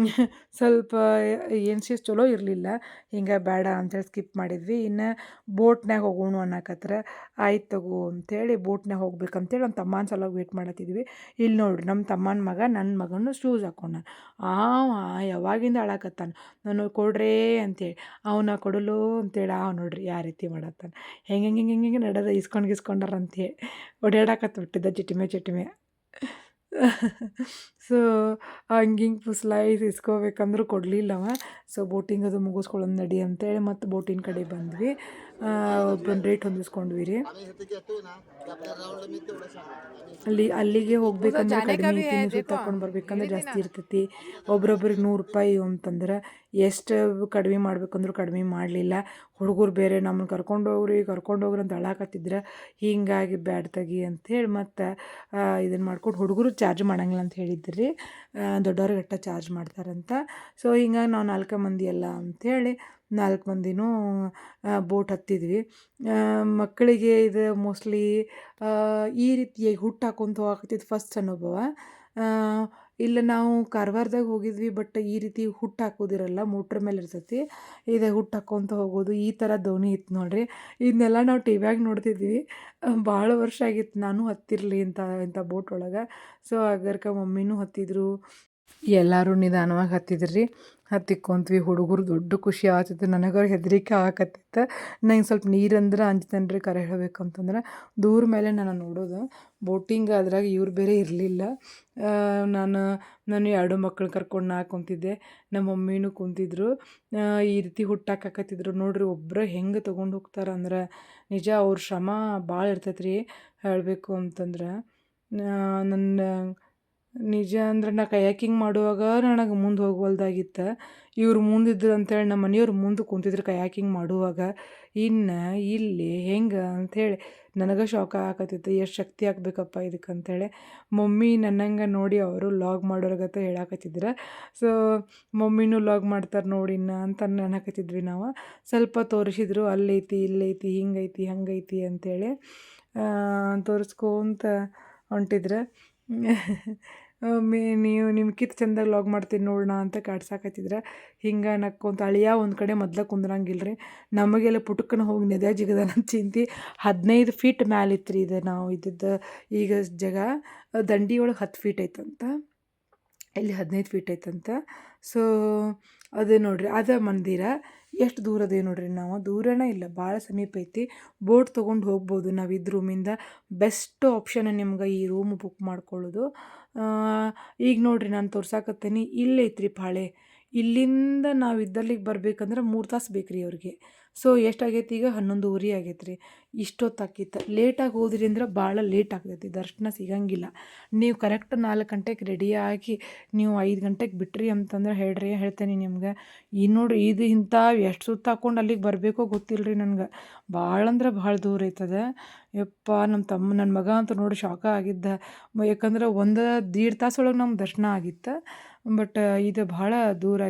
ಸ್ವಲ್ಪ ಏನು ಚಲೋ ಇರಲಿಲ್ಲ. ಹಿಂಗೆ ಬೇಡ ಅಂಥೇಳಿ ಸ್ಕಿಪ್ ಮಾಡಿದ್ವಿ. ಇನ್ನು ಬೋಟ್ನ್ಯಾಗ ಹೋಗೋಣ ಅನ್ನಕತ್ರ. ಆಯ್ತು ತಗೋ ಅಂಥೇಳಿ ಬೋಟ್ನ್ಯಾಗ ಹೋಗ್ಬೇಕಂತೇಳಿ ನಮ್ಮ ತಮ್ಮನ ಸಲುವಾಗಿ ವೇಟ್ ಮಾಡತ್ತಿದ್ವಿ. ಇಲ್ಲಿ ನೋಡ್ರಿ ನಮ್ಮ ತಮ್ಮನ ಮಗ ನನ್ನ ಮಗನೂ ಶೂಸ್ ಹಾಕ್ಕೊಂಡ. ಯಾವಾಗಿಂದ ಅಳಕತ್ತಾನ ನಾನು ಕೊಡ್ರೇ ಅಂತೇಳಿ. ಅವನ ಕೊಡಲು ಅಂತೇಳಿ ನೋಡ್ರಿ ಯಾವ ರೀತಿ ಮಾಡತ್ತಾನ. ಹೆಂಗೆ ನಡೆದ ಇಸ್ಕೊಂಡಾರ ಅಂಥೇಳಿ ಓಡಾಡಕತ್ಬಿಟ್ಟಿದ್ದ ಚಿಟಿಮೆ. ಸೊ ಹಂಗೆ ಪುಸ್ಲಾಯಿಸಿ ಇಸ್ಕೋಬೇಕಂದ್ರೂ ಕೊಡಲಿಲ್ಲವ. ಸೊ ಬೋಟಿಂಗ್ ಅದು ಮುಗಿಸ್ಕೊಳ್ಳೋದು ನಡಿ ಅಂತೇಳಿ ಮತ್ತು ಬೋಟಿನ ಕಡೆ ಬಂದ್ವಿ. ಒಬ್ಬನ ರೇಟ್ ಹೊಂದಿಸ್ಕೊಂಡ್ವಿ ರೀ. ಅಲ್ಲಿಗೆ ಹೋಗ್ಬೇಕಂದ್ರೆ ಕಡಿಮೆ ಐತಿ. ನೀವು ಸುತ್ತಾಕೊಂಡು ಬರ್ಬೇಕಂದ್ರೆ ಜಾಸ್ತಿ ಇರ್ತೈತಿ. ಒಬ್ರೊಬ್ರಿಗೆ ₹100 ಅಂತಂದ್ರೆ ಎಷ್ಟು ಕಡಿಮೆ ಮಾಡ್ಬೇಕಂದ್ರೂ ಕಡಿಮೆ ಮಾಡಲಿಲ್ಲ. ಹುಡುಗರು ಬೇರೆ ನಮ್ಮನ್ನು ಕರ್ಕೊಂಡೋಗ್ರಿ ಅಂತ ಅಳಾಕತ್ತಿದ್ರೆ. ಹೀಗಾಗಿ ಬ್ಯಾಡ್ ತೆಗಿ ಅಂಥೇಳಿ ಮತ್ತು ಇದನ್ನು ಮಾಡ್ಕೊಂಡು ಹುಡುಗರು ಚಾರ್ಜ್ ಮಾಡಂಗಿಲ್ಲ ಅಂತ ಹೇಳಿದ್ರಿ. ದೊಡ್ಡವ್ರಿಗೆ ಅಷ್ಟೇ ಚಾರ್ಜ್ ಮಾಡ್ತಾರಂತ. ಸೊ ಹಿಂಗಾಗಿ ನಾವು 4 ಮಂದಿ ಅಲ್ಲ ಅಂಥೇಳಿ 4 ಮಂದಿನೂ ಬೋಟ್ ಹತ್ತಿದ್ವಿ. ಮಕ್ಕಳಿಗೆ ಇದು ಮೋಸ್ಟ್ಲಿ ಈ ರೀತಿಯಾಗಿ ಹುಟ್ಟು ಹಾಕ್ಕೊಂತ ಹೋಗಾಕತ್ತಿದ್ದು ಫಸ್ಟ್ ಅನುಭವ. ಇಲ್ಲ ನಾವು ಕಾರವಾರದಾಗ ಹೋಗಿದ್ವಿ. ಬಟ್ ಈ ರೀತಿ ಹುಟ್ಟು ಹಾಕೋದಿರಲ್ಲ, ಮೋಟ್ರ್ ಮೇಲೆ ಇರ್ತೈತಿ. ಇದು ಹುಟ್ಟು ಹಾಕ್ಕೊಂತ ಹೋಗೋದು ಈ ಥರ ದೋಣಿ ಇತ್ತು ನೋಡ್ರಿ. ಇದನ್ನೆಲ್ಲ ನಾವು ಟಿವ್ಯಾಗ ನೋಡ್ತಿದ್ವಿ. ಭಾಳ ವರ್ಷ ಆಗಿತ್ತು ನಾನು ಹತ್ತಿರಲಿ ಇಂಥ ಬೋಟ್ ಒಳಗೆ. ಸೊ ಅಗರ್ಕ ಮಮ್ಮಿನೂ ಹತ್ತಿದ್ರು. ಎಲ್ಲರೂ ನಿಧಾನವಾಗಿ ಹತ್ತಿದ್ರಿ. ಹತ್ತಿಕ್ಕೊಂತ್ವಿ. ಹುಡುಗರು ದೊಡ್ಡ ಖುಷಿ ಆಗ್ತಿತ್ತು. ನನಗೆ ಹೆದರಿಕೆ ಆಗಕತ್ತಿತ್ತು. ನಂಗೆ ಸ್ವಲ್ಪ ನೀರಂದ್ರೆ ಅಂಜ್ತೇನೆ ರೀ ಕರೆ ಹೇಳ್ಬೇಕಂತಂದ್ರೆ. ದೂರ ಮೇಲೆ ನಾನು ನೋಡೋದು ಬೋಟಿಂಗ್. ಅದ್ರಾಗ ಇವ್ರು ಬೇರೆ ಇರಲಿಲ್ಲ. ನಾನು 2 ಮಕ್ಕಳು ಕರ್ಕೊಂಡು ನಾ ಕುಂತಿದ್ದೆ. ನಮ್ಮ ಮಮ್ಮಿನೂ ಕುಂತಿದ್ರು. ಈ ರೀತಿ ಹುಟ್ಟಾಕತ್ತಿದ್ರು ನೋಡ್ರಿ. ಒಬ್ಬರು ಹೆಂಗೆ ತೊಗೊಂಡು ಹೋಗ್ತಾರಂದ್ರೆ ನಿಜ ಅವ್ರ ಶ್ರಮ ಭಾಳ ಇರ್ತೈತೆ ರೀ ಹೇಳಬೇಕು ಅಂತಂದ್ರೆ. ನನ್ನ ನಿಜ ಅಂದ್ರೆ ನಾ ಕಯಾಕಿಂಗ್ ಮಾಡುವಾಗ ನನಗೆ ಮುಂದೆ ಹೋಗ್ವಲ್ದಾಗಿತ್ತು. ಇವ್ರು ಮುಂದಿದ್ರು ಅಂತೇಳಿ ನಮ್ಮ ಮನೆಯವ್ರು ಮುಂದೆ ಕುಂತಿದ್ರು ಕಯಾಕಿಂಗ್ ಮಾಡುವಾಗ. ಇನ್ನು ಇಲ್ಲಿ ಹೆಂಗೆ ಅಂಥೇಳಿ ನನಗೆ ಶಾಕ್ ಆಗಕತ್ತಿತ್ತು. ಎಷ್ಟು ಶಕ್ತಿ ಹಾಕ್ಬೇಕಪ್ಪ ಇದಕ್ಕಂತೇಳಿ. ಮಮ್ಮಿ ನನ್ನಂಗೆ ನೋಡಿ ಅವರು ಲಾಗ್ ಮಾಡೋರ್ಗತೆ ಹೇಳಾಕತ್ತಿದ್ರು. ಸೊ ಮಮ್ಮಿನೂ ಲಾಗ್ ಮಾಡ್ತಾರೆ ನೋಡಿನ್ನ ಅಂತ ಅನ್ನಕತ್ತಿದ್ವಿ ನಾವು. ಸ್ವಲ್ಪ ತೋರಿಸಿದ್ರು ಅಲ್ಲೈತಿ ಇಲ್ಲೈತಿ ಹಿಂಗೈತಿ ಹಂಗೈತಿ ಅಂಥೇಳಿ ತೋರಿಸ್ಕೊಂತ ಹೊಂಟಿದ್ರು. ನೀವು ನಿಮ್ಕಿಂತ ಚಂದಾಗಿ ಲಾಗ್ ಮಾಡ್ತೀನಿ ನೋಡೋಣ ಅಂತ ಕಾಡ್ಸಾಕತ್ತಿದ್ರೆ ಹಿಂಗೆ ನಕ್ಕೊಂತ ಅಳಿಯ ಒಂದು ಕಡೆ ಮೊದ್ಲು ಕುಂದ್ರಂಗಿಲ್ಲ ರೀ. ನಮಗೆಲ್ಲ ಪುಟಕ್ಕನ ಹೋಗಿ ನೆದೆ ಜಿಗದ ಚಿಂತೆ 15 ಫೀಟ್ ಮ್ಯಾಲಿತ್ತು ರೀ ಇದು ನಾವು ಇದ್ದಿದ್ದು ಈಗ ಜಾಗ. ದಂಡಿ ಒಳಗೆ 10 ಫೀಟ್ ಐತಂತ, ಇಲ್ಲಿ 15 ಫೀಟ್ ಐತಂತ. ಸೊ ಅದೇ ನೋಡ್ರಿ ಅದ ಮಂದಿರ ಎಷ್ಟು ದೂರ ಅದೇ ನೋಡ್ರಿ. ನಾವು ದೂರನೇ ಇಲ್ಲ, ಭಾಳ ಸಮೀಪ ಐತಿ. ಬೋಟ್ ತೊಗೊಂಡು ಹೋಗ್ಬೋದು ನಾವು ಇದು ರೂಮಿಂದ. ಬೆಸ್ಟ್ ಆಪ್ಷನ್ ನಿಮ್ಗೆ ಈ ರೂಮ್ ಬುಕ್ ಮಾಡ್ಕೊಳ್ಳೋದು. ಈಗ ನೋಡ್ರಿ ನಾನು ತೋರ್ಸಾಕತ್ತೀನಿ, ಇಲ್ಲೈತ್ರಿ ಪಾಳೆ. ಇಲ್ಲಿಂದ ನಾವು ಇದ್ದಲ್ಲಿಗೆ ಬರ್ಬೇಕಂದ್ರೆ 3 ತಾಸು ಬೇಕು ರೀ ಅವ್ರಿಗೆ. ಸೊ ಎಷ್ಟಾಗೈತಿ ಈಗ 11:30 ಆಗೈತೆ ರೀ. ಇಷ್ಟೊತ್ತಾಕಿತ್ತು. ಲೇಟಾಗಿ ಹೋದ್ರಿ ಅಂದ್ರೆ ಭಾಳ ಲೇಟ್ ಆಗ್ತೈತಿ, ದರ್ಶನ ಸಿಗಂಗಿಲ್ಲ. ನೀವು ಕರೆಕ್ಟ್ 4 ಗಂಟೆಗೆ ರೆಡಿಯಾಗಿ ನೀವು 5 ಗಂಟೆಗೆ ಬಿಟ್ರಿ ಅಂತಂದ್ರೆ ಹೇಳ್ತೇನೆ ನಿಮ್ಗೆ. ಈ ನೋಡ್ರಿ ಇದು ಇಂಥವು ಎಷ್ಟು ಸುತ್ತ ಹಾಕ್ಕೊಂಡು ಅಲ್ಲಿಗೆ ಬರಬೇಕೋ ಗೊತ್ತಿಲ್ಲ ರೀ ನನಗೆ. ಭಾಳ ಅಂದ್ರೆ ಭಾಳ ದೂರ ಐತದ. ಯಪ್ಪ ನನ್ನ ಮಗ ಅಂತೂ ನೋಡಿ ಶಾಖ ಆಗಿದ್ದ. ಯಾಕಂದ್ರೆ 1-1.5 ತಾಸೊಳಗೆ ನಮ್ಗೆ ದರ್ಶನ ಆಗಿತ್ತು. ಬಟ್ ಇದು ಭಾಳ ದೂರ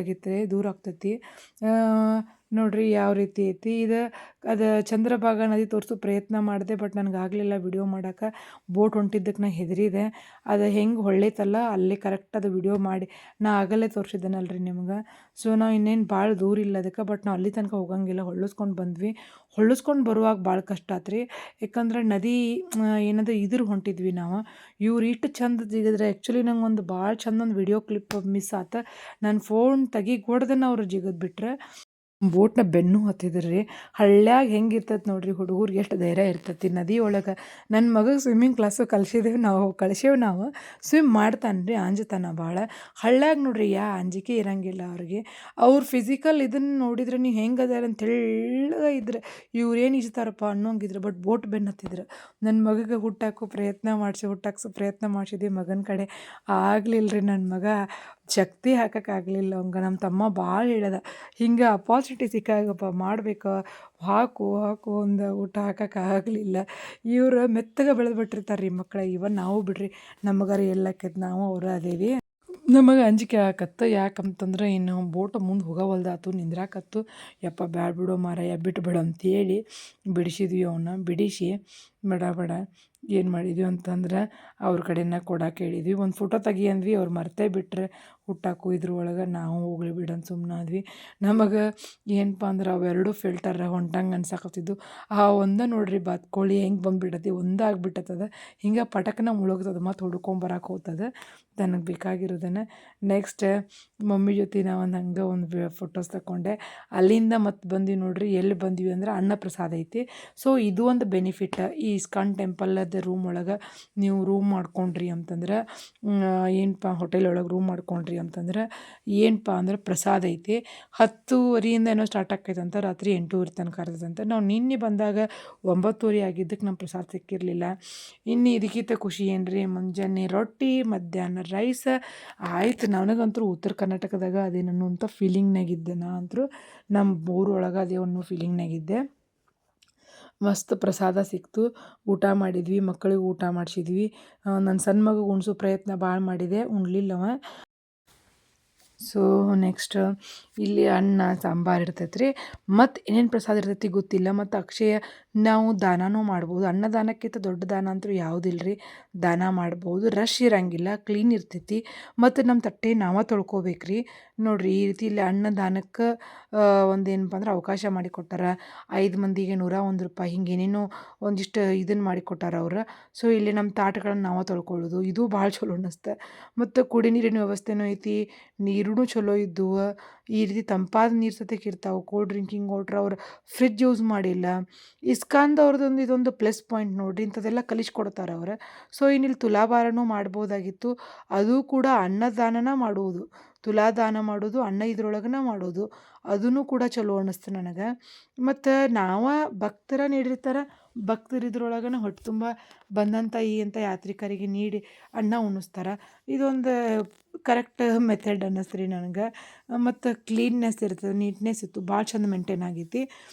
ದೂರ ಆಗ್ತೈತಿ. ನೋಡ್ರಿ ಯಾವ ರೀತಿ ಐತಿ ಇದು. ಅದು ಚಂದ್ರಭಾಗ ನದಿ ತೋರಿಸೋ ಪ್ರಯತ್ನ ಮಾಡಿದೆ, ಬಟ್ ನನಗೆ ಆಗಲಿಲ್ಲ ವಿಡಿಯೋ ಮಾಡೋಕೆ. ಬೋಟ್ ಹೊಂಟಿದ್ದಕ್ಕೆ ನಾ ಹೆದರಿದೆ. ಅದು ಹೆಂಗೆ ಹೊಳ್ಳೈತಲ್ಲ ಅಲ್ಲೇ ಕರೆಕ್ಟ್ ಅದು ವಿಡಿಯೋ ಮಾಡಿ ನಾ ಆಗಲ್ಲೇ ತೋರಿಸಿದ್ದೇನಲ್ರಿ ನಿಮ್ಗೆ. ಸೊ ನಾವು ಇನ್ನೇನು ಭಾಳ ದೂರ ಇಲ್ಲ ಅದಕ್ಕೆ, ಬಟ್ ನಾವು ಅಲ್ಲಿ ತನಕ ಹೋಗಂಗಿಲ್ಲ, ಹೊಳ್ಳಿಸ್ಕೊಂಡು ಬಂದ್ವಿ. ಹೊಳ್ಳಿಸ್ಕೊಂಡು ಬರುವಾಗ ಭಾಳ ಕಷ್ಟ ಆತು ರೀ. ಯಾಕಂದ್ರೆ ನದಿ ಏನದು ಇದ್ರ ಹೊಂಟಿದ್ವಿ ನಾವು. ಇವ್ರು ಇಷ್ಟು ಚಂದ ಜಿಗಿದ್ರೆ ಆ್ಯಕ್ಚುಲಿ ನಂಗೆ ಒಂದು ಭಾಳ ಚಂದ ಒಂದು ವಿಡಿಯೋ ಕ್ಲಿಪ್ ಮಿಸ್ ಆತು. ನನ್ನ ಫೋನ್ ತೆಗಿಗೊಡ್ದನ ಅವ್ರು ಜಿಗಿದು ಬಿಟ್ರೆ. ಬೋಟ್ನ ಬೆನ್ನು ಹತ್ತಿದ್ರು ರೀ. ಹಳ್ಳ್ಯಾಗ ಹೆಂಗೆ ಇರ್ತೈತೆ ನೋಡ್ರಿ, ಹುಡುಗರಿಗೆ ಎಷ್ಟು ಧೈರ್ಯ ಇರ್ತೈತಿ ನದಿ ಒಳಗೆ. ನನ್ನ ಮಗಗೆ ಸ್ವಿಮ್ಮಿಂಗ್ ಕ್ಲಾಸು ಕಳ್ಸಿದ್ದೇವೆ ನಾವು ಸ್ವಿಮ್ ಮಾಡ್ತಾನೆ ರೀ, ಅಂಜತಾನೆ ಭಾಳ. ಹಳ್ಳ್ಯಾಗ ನೋಡ್ರಿ ಅಂಜಿಕೆ ಇರಂಗಿಲ್ಲ ಅವ್ರಿಗೆ. ಅವ್ರ ಫಿಸಿಕಲ್ ಇದನ್ನು ನೋಡಿದ್ರೆ ನೀವು ಹೆಂಗೆ ಅದಾರ ಅಂತ ತೆಳ್ಳಗೆ ಇದ್ರೆ ಇವ್ರೇನು ಈಜ್ತಾರಪ್ಪ ಅನ್ನೋಂಗಿದ್ರು. ಬಟ್ ಬೋಟ್ ಬೆನ್ನು ಹತ್ತಿದ್ರು. ನನ್ನ ಮಗಗೆ ಹುಟ್ಟಾಕ್ಸೋ ಪ್ರಯತ್ನ ಮಾಡಿಸಿದ್ವಿ ಮಗನ ಕಡೆ. ಆಗಲಿಲ್ಲ ರೀ, ನನ್ನ ಮಗ ಶಕ್ತಿ ಹಾಕೋಕ್ಕಾಗಲಿಲ್ಲ ಅವಂಗೆ. ನಮ್ಮ ತಮ್ಮ ಭಾಳ ಹೇಳ್ದ, ಹಿಂಗೆ ಅಪಾರ್ಚುನಿಟಿ ಸಿಕ್ಕಾಗಪ್ಪ ಮಾಡಬೇಕು, ಹಾಕು ಒಂದು ಊಟ ಹಾಕೋಕ್ಕಾಗಲಿಲ್ಲ. ಇವ್ರು ಮೆತ್ತಗೆ ಬೆಳೆದ್ಬಿಟ್ಟಿರ್ತಾರೆ ರೀ ಮಕ್ಕಳು. ಇವನ್ ನಾವು ಬಿಡ್ರಿ, ನಮಗಾರ ಎಲ್ಲಾಕೈತೆ, ನಾವು ಅವರು ಅದೇವಿ. ನಮಗೆ ಅಂಜಿಕೆ ಆಕತ್ತು. ಯಾಕಂತಂದ್ರೆ ಇನ್ನು ಬೋಟ್ ಮುಂದೆ ಹೋಗವಲ್ದಾತು, ನಿಂದ್ರಾಕತ್ತು. ಯಪ್ಪ ಬ್ಯಾಡ ಬಿಡೋ ಮಾರಾಯ, ಬಿಟ್ಬಿಡು ಅಂತೇಳಿ ಬಿಡಿಸಿದ್ವಿ ಅವನ್ನ. ಬಿಡಿಸಿ ಬಡ ಏನು ಮಾಡಿದ್ವಿ ಅಂತಂದ್ರೆ ಅವ್ರ ಕಡೆನ ಕೊಡಕ್ಕೆ ಹೇಳಿದ್ವಿ. ಒಂದು ಫೋಟೋ ತೆಗಿ ಅಂದ್ವಿ, ಅವ್ರು ಮರ್ತೇ ಬಿಟ್ರೆ ಹುಟ್ಟಾಕು ಇದ್ರೊಳಗೆ. ನಾವು ಹೋಗ್ಲಿ ಬಿಡಂತ ಸುಮ್ಮನಾದ್ವಿ. ನಮಗೆ ಏನಪ್ಪ ಅಂದ್ರೆ ಅವೆರಡು ಫಿಲ್ಟರ್ ಹೊಂಟಂಗೆ ಅನ್ಸಕತ್ತಿದ್ದು. ಒಂದೇ ನೋಡ್ರಿ ಬಾತ್ಕೋಳಿ ಹೆಂಗೆ ಬಂದುಬಿಟ್ಟತಿ, ಒಂದಾಗ್ಬಿಟ್ಟದ. ಹಿಂಗೆ ಪಟಕನ ಮುಳುಗ್ತದೆ, ಮತ್ತು ಹುಡ್ಕೊಂಬರಕ್ಕೆ ಹೋಗ್ತದೆ ತನಗೆ ಬೇಕಾಗಿರೋದನ್ನು. ನೆಕ್ಸ್ಟ್ ಮಮ್ಮಿ ಜೊತೆ ನಾವು ಒಂದು ಫೋಟೋಸ್ ತಗೊಂಡೆ. ಅಲ್ಲಿಂದ ಮತ್ತು ಬಂದ್ವಿ ನೋಡ್ರಿ. ಎಲ್ಲಿ ಬಂದ್ವಿ ಅಂದ್ರೆ ಅನ್ನಪ್ರಸಾದ ಐತಿ. ಸೊ ಇದು ಒಂದು ಬೆನಿಫಿಟ್. ಈ ಇಸ್ಕಾನ್ ಟೆಂಪಲ್ಲದ ರೂಮ್ ಒಳಗೆ ನೀವು ರೂಮ್ ಮಾಡ್ಕೊಂಡ್ರಿ ಅಂತಂದ್ರೆ, ಏನಪ್ಪ ಹೋಟೆಲ್ ಒಳಗೆ ರೂಮ್ ಮಾಡ್ಕೊಂಡ್ರಿ ಅಂತಂದ್ರೆ ಏನಪ್ಪ ಅಂದ್ರೆ ಪ್ರಸಾದ ಐತಿ. 10:30 ಏನೋ ಸ್ಟಾರ್ಟ್ ಆಕೈತಂತ, ರಾತ್ರಿ 8:00 ತನಕ ಇರ್ತದಂತ. ನಾವು ನಿನ್ನೆ ಬಂದಾಗ 9:30 ಆಗಿದ್ದಕ್ಕೆ ನಮ್ಮ ಪ್ರಸಾದ ಸಿಕ್ಕಿರಲಿಲ್ಲ. ಇನ್ನು ಇದಕ್ಕಿಂತ ಖುಷಿ ಏನ್ರಿ, ಮುಂಜಾನೆ ರೊಟ್ಟಿ, ಮಧ್ಯಾಹ್ನ ರೈಸ್ ಆಯ್ತು. ನನಗಂತೂ ಉತ್ತರ ಕರ್ನಾಟಕದಾಗ ಅದೇನೋ ಅಂತ ಫೀಲಿಂಗ್ನಾಗಿದ್ದೆ. ನಾ ಅಂತೂ ನಮ್ಮ ಊರೊಳಗೆ ಅದೇ ಅನ್ನೋ ಫೀಲಿಂಗ್ನಾಗಿದ್ದೆ. ಮಸ್ತ್ ಪ್ರಸಾದ ಸಿಕ್ತು, ಊಟ ಮಾಡಿದ್ವಿ, ಮಕ್ಕಳಿಗೆ ಊಟ ಮಾಡಿಸಿದ್ವಿ. ನನ್ನ ಸಣ್ಣ ಮಗಗೆ ಉಣ್ಸೋ ಪ್ರಯತ್ನ ಭಾಳ ಮಾಡಿದೆ, ಉಣ್ಲಿಲ್ಲವ. ಸೊ ನೆಕ್ಸ್ಟ್ ಇಲ್ಲಿ ಅನ್ನ ಸಾಂಬಾರು ಇರ್ತೈತೆ ರೀ. ಮತ್ತು ಏನೇನು ಪ್ರಸಾದ ಇರ್ತೈತಿ ಗೊತ್ತಿಲ್ಲ. ಮತ್ತು ಅಕ್ಷಯ ನಾವು ದಾನನೂ ಮಾಡ್ಬೋದು. ಅನ್ನದಾನಕ್ಕಿಂತ ದೊಡ್ಡ ದಾನ ಅಂತೂ ಯಾವುದಿಲ್ಲ ರೀ. ದಾನ ಮಾಡ್ಬೋದು, ರಶ್ ಇರಂಗಿಲ್ಲ, ಕ್ಲೀನ್ ಇರ್ತೈತಿ. ಮತ್ತು ನಮ್ಮ ತಟ್ಟೆ ನಾವೇ ತೊಳ್ಕೊಬೇಕು ರೀ. ನೋಡಿರಿ ಈ ರೀತಿ ಇಲ್ಲಿ ಅನ್ನದಾನಕ್ಕೆ ಒಂದು ಏನಪ್ಪ ಅಂದ್ರೆ ಅವಕಾಶ ಮಾಡಿಕೊಟ್ಟಾರ. 5 ಮಂದಿಗೆ $101 ಹಿಂಗೆ ಏನೇನೋ ಒಂದಿಷ್ಟು ಇದನ್ನು ಮಾಡಿಕೊಟ್ಟಾರ ಅವ್ರು. ಸೊ ಇಲ್ಲಿ ನಮ್ಮ ತಾಟುಗಳನ್ನ ನಾವೇ ತೊಳ್ಕೊಳ್ಳೋದು, ಇದು ಭಾಳ ಚಲೋ ಅನ್ನಿಸ್ತು. ಮತ್ತು ಕುಡಿ ನೀರಿನ ವ್ಯವಸ್ಥೆನೂ ಐತಿ, ನೀರೂ ಚಲೋ ಇದ್ದವು. ಈ ರೀತಿ ತಂಪಾದ ನೀರು ಸತೇಕ ಇರ್ತಾವೆ. ಕೋಲ್ಡ್ ಡ್ರಿಂಕಿಂಗ್ ವಾಟ್ರ್ ಅವ್ರು ಫ್ರಿಜ್ ಯೂಸ್ ಮಾಡಿಲ್ಲ. ಇಸ್ಕಾನ್ದವ್ರದ್ದೊಂದು ಇದೊಂದು ಪ್ಲಸ್ ಪಾಯಿಂಟ್ ನೋಡಿರಿ, ಇಂಥದ್ದೆಲ್ಲ ಕಲಿಸ್ಕೊಡ್ತಾರೆ ಅವ್ರು. ಸೊ ಇನ್ನಿಲ್ಲಿ ತುಲಾಭಾರನೂ ಮಾಡ್ಬೋದಾಗಿತ್ತು. ಅದು ಕೂಡ ಅನ್ನದಾನನ ಮಾಡುವುದು, ತುಲಾದಾನ ಮಾಡೋದು ಅನ್ನ ಇದ್ರೊಳಗನ ಮಾಡೋದು, ಅದೂ ಕೂಡ ಚಲೋ ಅನ್ನಿಸ್ತು ನನಗೆ. ಮತ್ತು ನಾವು ಭಕ್ತರ ನೀಡಿರ್ತಾರೆ, ಭಕ್ತರು ಇದ್ರೊಳಗನ ಹೊಟ್ಟೆ ತುಂಬ ಬಂದಂಥ ಯಾತ್ರಿಕರಿಗೆ ನೀಡಿ ಅನ್ನ ಉಣಿಸ್ತಾರೆ. ಇದೊಂದು ಕರೆಕ್ಟ್ ಮೆಥಡ್ ಅನ್ನಿಸ್ತು ರೀ ನನಗೆ. ಮತ್ತು ಕ್ಲೀನ್ನೆಸ್ ಇರ್ತದೆ, ನೀಟ್ನೆಸ್ ಇತ್ತು, ಭಾಳ ಚಂದ ಮೇಂಟೈನ್ ಆಗೈತಿ.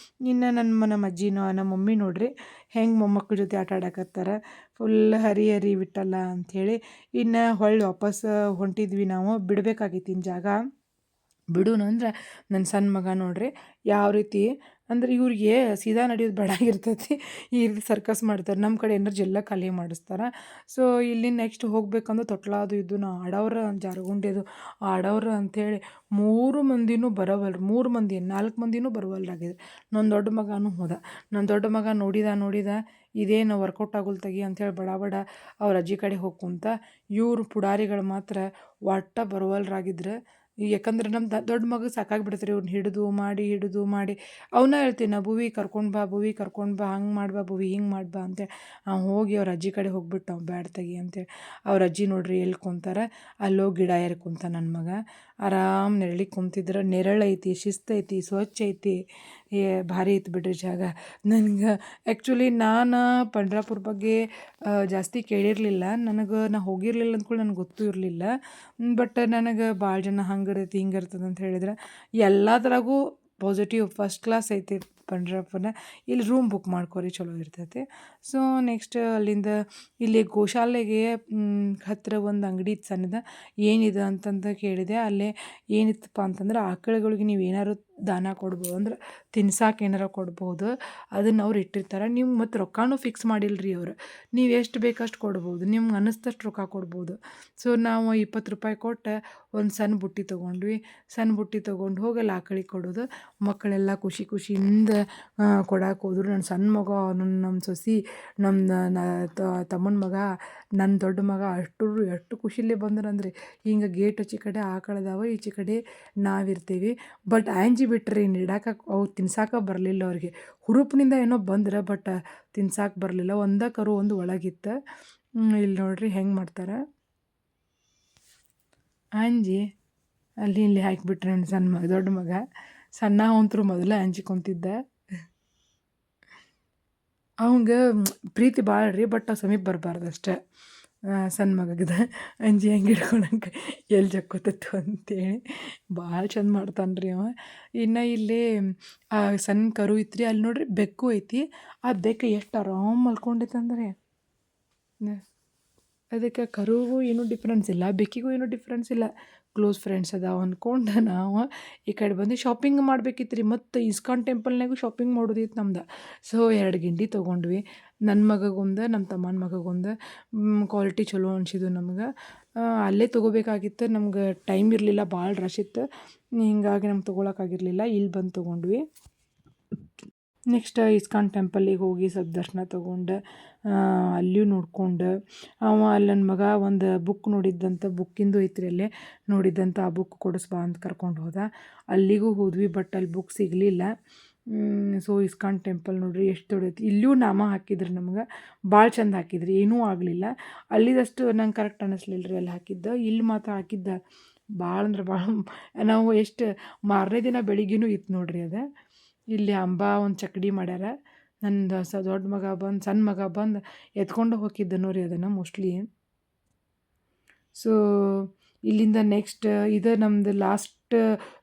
ಇನ್ನು ನಮ್ಮ ಅಜ್ಜಿನೋ ನಮ್ಮ ಮಮ್ಮಿ ನೋಡ್ರಿ ಹೆಂಗೆ ಮೊಮ್ಮಕ್ಕಳ ಜೊತೆ ಆಟ ಆಡಕತ್ತಾರೆ. ಫುಲ್ ಹರಿ ಹರಿ ಬಿಟ್ಟಲ್ಲ ಅಂಥೇಳಿ. ಇನ್ನು ಹೊಳ್ಳಿ ವಾಪಸ್ ಹೊಂಟಿದ್ವಿ ನಾವು. ಬಿಡಬೇಕಾಗಿತ್ತು ಇನ್ನು ಜಾಗ. ಬಿಡೋಣ ಅಂದ್ರೆ ನನ್ನ ಸಣ್ಣ ಮಗ ನೋಡ್ರಿ ಯಾವ ರೀತಿ ಅಂದ್ರೆ ಇವ್ರಿಗೆ ಸೀದಾ ನಡೆಯೋದು ಬೇಡಾಗಿರ್ತೈತಿ. ಈ ರೀತಿ ಸರ್ಕಸ್ ಮಾಡ್ತಾರೆ. ನಮ್ಮ ಕಡೆ ಎನರ್ಜಿ ಎಲ್ಲ ಖಾಲಿ ಮಾಡಿಸ್ತಾರೆ. ಸೊ ಇಲ್ಲಿ ನೆಕ್ಸ್ಟ್ ಹೋಗ್ಬೇಕಂದ್ರೆ ತೊಟ್ಲ ಅದು ಇದನ್ನ ಆಡವ್ರ ಜಾರುಗುಂಡಿ ಅದು ಆಡವ್ರ ಅಂಥೇಳಿ 3 ಮಂದಿನೂ ಬರೋವಲ್ರು. 3 ಮಂದಿ 4 ಮಂದಿನೂ ಬರುವಲ್ರಾಗಿದ್ರು. ನನ್ನ ದೊಡ್ಡ ಮಗನೂ ಹೋದ. ನನ್ನ ದೊಡ್ಡ ಮಗ ನೋಡಿದ ಇದೇನು ವರ್ಕೌಟ್ ಆಗೋಲ್ ತೆಗಿ ಅಂಥೇಳಿ ಬಡ ಬಡ ಅವ್ರ ಅಜ್ಜಿ ಕಡೆ ಹೋಗಿ ಕುಂತ. ಇವ್ರು ಪುಡಾರಿಗಳು ಮಾತ್ರ ಒಟ್ಟು ಬರುವಲ್ರಾಗಿದ್ರು. ಯಾಕಂದ್ರೆ ನಮ್ಮ ದೊಡ್ಡ ಮಗ ಸಾಕಾಗ್ಬಿಡ್ತ್ರಿ ಇವ್ರನ್ನ ಹಿಡಿದು ಮಾಡಿ ಅವನ್ನ ಹೇಳ್ತೀನಿ ನಾ ಭುವಿ ಕರ್ಕೊಂಡು ಬಾ ಭುವಿ ಕರ್ಕೊಂಡು ಬಾ ಹಂಗೆ ಮಾಡಿ ಬಾ ಭುವಿ ಹಿಂಗೆ ಮಾಡಿ ಬಾ ಅಂತೇಳಿ ಹೋಗಿ ಅವ್ರ ಅಜ್ಜಿ ಕಡೆ ಹೋಗ್ಬಿಟ್ಟು ನಾವು ಬ್ಯಾಡ ತೆಗಿ ಅಂತೇಳಿ ಅವ್ರ ಅಜ್ಜಿ ನೋಡ್ರಿ ಎಲ್ಲಿ ಕುಂತಾರೆ ಅಲ್ಲೋಗಿ ಗಿಡ ಏರಿ ಕುಂತ ನನ್ನ ಮಗ ಆರಾಮ್ ನೆರಳಿಗೆ ಕುಂತಿದ್ರೆ ನೆರಳೈತಿ ಶಿಸ್ತೈತಿ ಸ್ವಚ್ಛ ಐತಿ ಭಾರಿ ಐತಿ ಬಿಡ್ರಿ ಜಾಗ. ನನಗೆ ಆ್ಯಕ್ಚುಲಿ ನಾನು ಪಂಡ್ರಾಪುರ ಬಗ್ಗೆ ಜಾಸ್ತಿ ಕೇಳಿರಲಿಲ್ಲ. ನಾ ಹೋಗಿರಲಿಲ್ಲ ಅಂದ್ಕೂಡ್ಲೆ ನನಗೆ ಗೊತ್ತೂ ಇರಲಿಲ್ಲ. ಬಟ್ ನನಗೆ ಭಾಳ ಜನ ಹಂಗಿರ್ತೈತಿ ಹಿಂಗಿರ್ತದೆ ಅಂತ ಹೇಳಿದ್ರೆ ಎಲ್ಲದ್ರಾಗೂ ಪಾಸಿಟಿವ್ ಫಸ್ಟ್ ಕ್ಲಾಸ್ ಐತಿ ಪಂಡ್ರಾಪುರ. ಇಲ್ಲಿ ರೂಮ್ ಬುಕ್ ಮಾಡ್ಕೊರಿ ಚಲೋ ಇರ್ತೈತಿ. ಸೊ ನೆಕ್ಸ್ಟ್ ಅಲ್ಲಿಂದ ಇಲ್ಲಿ ಗೋಶಾಲೆಗೆ ಹತ್ತಿರ ಒಂದು ಅಂಗಡಿ ಇತ್ತು ಸಣ್ಣದ. ಏನಿದೆ ಅಂತಂದು ಕೇಳಿದೆ. ಅಲ್ಲೇ ಏನಿತ್ತಪ್ಪ ಅಂತಂದ್ರೆ ಆಕಳುಗಳಿಗೆ ನೀವು ಏನಾದ್ರು ದಾನ ಕೊಡ್ಬೋದು ಅಂದ್ರೆ ತಿನ್ಸಾಕೆ ಏನಾರ ಕೊಡ್ಬೋದು. ಅದನ್ನು ಅವ್ರು ಇಟ್ಟಿರ್ತಾರೆ. ನೀವು ಮತ್ತು ರೊಕ್ಕನೂ ಫಿಕ್ಸ್ ಮಾಡಿಲ್ರಿ ಅವ್ರು. ನೀವು ಎಷ್ಟು ಬೇಕಷ್ಟು ಕೊಡ್ಬೋದು. ನಿಮ್ಗೆ ಅನ್ನಿಸ್ತಷ್ಟು ರೊಕ್ಕ ಕೊಡ್ಬೋದು. ಸೊ ನಾವು ₹20 ಕೊಟ್ಟು ಒಂದು ಸಣ್ಣ ಬುಟ್ಟಿ ತೊಗೊಂಡ್ವಿ. ಸಣ್ಣ ಬುಟ್ಟಿ ತೊಗೊಂಡು ಹೋಗಿ ಅಲ್ಲಿ ಆಕಳಿಗೆ ಕೊಡೋದು. ಮಕ್ಕಳೆಲ್ಲ ಖುಷಿಯಿಂದ ಕೊಡಕ್ಕೆ ಹೋದ್ರು. ನನ್ನ ಸಣ್ಣ ಮಗ ನಮ್ಮ ಸೊಸೆ ನಮ್ಮ ತಮ್ಮನ ಮಗ ನನ್ನ ದೊಡ್ಡ ಮಗ ಎಷ್ಟು ಖುಷಿಲೇ ಬಂದ್ರಂದ್ರೆ ಹಿಂಗೆ ಗೇಟ್ ಆಚೆ ಕಡೆ ಆಕಳದಾವ ಈಚೆ ಕಡೆ ನಾವಿರ್ತೀವಿ. ಬಟ್ ಆಂಜಿ ಬಿಟ್ರಿ ಇಡಾಕ ಅವು ತಿನ್ಸಾಕ ಬರಲಿಲ್ಲ ಅವ್ರಿಗೆ. ಹುರುಪಿನಿಂದ ಏನೋ ಬಂದ್ರೆ ಬಟ್ ತಿನ್ಸಾಕೆ ಬರಲಿಲ್ಲ. ಒಂದೇ ಕರು ಒಂದು ಒಳಗಿತ್ತು. ಇಲ್ಲಿ ನೋಡ್ರಿ ಹೆಂಗೆ ಮಾಡ್ತಾರೆ. ಆಂಜಿ ಅಲ್ಲಿ ಇಲ್ಲಿ ಹಾಕಿಬಿಟ್ರೆ ನನ್ನ ಸಣ್ಣ ಮಗ ದೊಡ್ಡ ಮಗ ಸಣ್ಣ ಅಂತರೂ ಮೊದಲೇ ಅಂಜಿಕೊಂತಿದ್ದ. ಅವಂಗೆ ಪ್ರೀತಿ ಭಾಳ ರೀ ಬಟ್ ಸಮೀಪ ಬರಬಾರ್ದು ಅಷ್ಟೇ. ಸಣ್ಣ ಮಗಗದ ಅಂಜಿ ಹೆಂಗೆ ಹಿಡ್ಕೊಳಂಗೆ ಎಲ್ಲಿ ಜಕ್ಕೋತತ್ತು ಅಂತೇಳಿ ಭಾಳ ಚಂದ ಮಾಡ್ತಾನೆ ರೀ ಅವ. ಇನ್ನು ಇಲ್ಲಿ ಸಣ್ಣ ಕರು ಇತ್ತು ರೀ. ಅಲ್ಲಿ ನೋಡ್ರಿ ಬೆಕ್ಕು ಐತಿ. ಆ ಬೆಕ್ಕು ಎಷ್ಟು ಆರಾಮ್ ಮಲ್ಕೊಂಡೈತಂದ್ರೆ ಅದಕ್ಕೆ ಕರುಗೂ ಏನೂ ಡಿಫ್ರೆನ್ಸ್ ಇಲ್ಲ, ಬೆಕ್ಕಿಗೂ ಏನೂ ಡಿಫ್ರೆನ್ಸ್ ಇಲ್ಲ. ಕ್ಲೋಸ್ ಫ್ರೆಂಡ್ಸ್ ಅದಾವ ಅಂದ್ಕೊಂಡು ನಾವು ಈ ಕಡೆ ಬಂದು ಶಾಪಿಂಗ್ ಮಾಡ್ಬೇಕಿತ್ತು ರೀ. ಮತ್ತು ಇಸ್ಕಾನ್ ಟೆಂಪಲ್ನಾಗೂ ಶಾಪಿಂಗ್ ಮಾಡೋದಿತ್ತು ನಮ್ದು. ಸೊ 2 ಗಿಂಡಿ ತೊಗೊಂಡ್ವಿ. ನನ್ನ ಮಗಗೊಂದು ನಮ್ಮ ತಮ್ಮನ ಮಗಗೊಂದು. ಕ್ವಾಲಿಟಿ ಚಲೋ ಅನಿಸಿದ್ವು ನಮ್ಗೆ. ಅಲ್ಲೇ ತೊಗೋಬೇಕಾಗಿತ್ತು. ನಮ್ಗೆ ಟೈಮ್ ಇರಲಿಲ್ಲ, ಭಾಳ ರಶ್ ಇತ್ತು. ಹೀಗಾಗಿ ನಮ್ಗೆ ತೊಗೊಳಕ್ಕಾಗಿರಲಿಲ್ಲ. ಇಲ್ಲಿ ಬಂದು ತೊಗೊಂಡ್ವಿ. ನೆಕ್ಸ್ಟ್ ಇಸ್ಕಾನ್ ಟೆಂಪಲ್ಲಿಗೆ ಹೋಗಿ ಸ್ವಲ್ಪ ದರ್ಶನ ತೊಗೊಂಡು ಅಲ್ಲಿಯೂ ನೋಡ್ಕೊಂಡು ಅಲ್ಲಿ ನನ್ನ ಮಗ ಒಂದು ಬುಕ್ ನೋಡಿದ್ದಂಥ ಬುಕ್ಕಿಂದು ಐತ್ರಿ ಅಲ್ಲೇ ನೋಡಿದ್ದಂಥ ಆ ಬುಕ್ ಕೊಡಿಸ್ಬಾ ಅಂತ ಕರ್ಕೊಂಡು ಹೋದ. ಅಲ್ಲಿಗೂ ಹೋದ್ವಿ ಬಟ್ ಅಲ್ಲಿ ಬುಕ್ ಸಿಗಲಿಲ್ಲ. ಸೊ ಇಸ್ಕಾನ್ ಟೆಂಪಲ್ ನೋಡ್ರಿ ಎಷ್ಟು ದೊಡ್ಡೈತಿ. ಇಲ್ಲಿಯೂ ನಾಮ ಹಾಕಿದ್ರು ನಮ್ಗೆ ಭಾಳ ಚಂದ ಹಾಕಿದ್ರಿ. ಏನೂ ಆಗಲಿಲ್ಲ. ಅಲ್ಲಿದಷ್ಟು ನಂಗೆ ಕರೆಕ್ಟ್ ಅನ್ನಿಸ್ಲಿಲ್ಲ ರೀ ಅಲ್ಲಿ ಹಾಕಿದ್ದು. ಇಲ್ಲಿ ಮಾತ್ರ ಹಾಕಿದ್ದ ಭಾಳ ಅಂದ್ರೆ ಭಾಳ ನಾವು ಎಷ್ಟು ಮಾರನೇ ದಿನ ಬೆಳಿಗ್ಗೆನೂ ಇತ್ತು ನೋಡ್ರಿ ಅದು. ಇಲ್ಲಿ ಅಂಬಾ ಒಂದು ಚಕ್ಕಡಿ ಮಾಡ್ಯಾರ. ನಂದು ದೊಡ್ಡ ಮಗ ಬಂದು ಸಣ್ಣ ಮಗ ಬಂದು ಎತ್ಕೊಂಡು ಹೋಗಿದ್ದನು ರೀ ಅದನ್ನು ಮೋಸ್ಟ್ಲಿ. ಸೊ ಇಲ್ಲಿಂದ ನೆಕ್ಸ್ಟ್ ಇದು ನಮ್ಮದು ಲಾಸ್ಟ್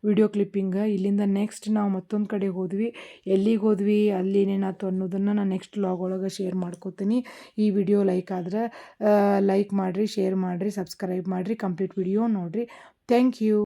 ವಿಡಿಯೋ ಕ್ಲಿಪ್ಪಿಂಗ್. ಇಲ್ಲಿಂದ ನೆಕ್ಸ್ಟ್ ನಾವು ಮತ್ತೊಂದು ಕಡೆ ಹೋದ್ವಿ. ಎಲ್ಲಿಗೆ ಹೋದ್ವಿ ಅಲ್ಲಿ ಏನೇನಾಯ್ತು ಅನ್ನೋದನ್ನು ನಾನು ನೆಕ್ಸ್ಟ್ ವ್ಲಾಗ್ ಒಳಗೆ ಶೇರ್ ಮಾಡ್ಕೋತೀನಿ. ಈ ವಿಡಿಯೋ ಲೈಕ್ ಆದರೆ ಲೈಕ್ ಮಾಡಿರಿ, ಶೇರ್ ಮಾಡಿರಿ, ಸಬ್ಸ್ಕ್ರೈಬ್ ಮಾಡಿರಿ, ಕಂಪ್ಲೀಟ್ ವಿಡಿಯೋ ನೋಡಿರಿ. Thank you.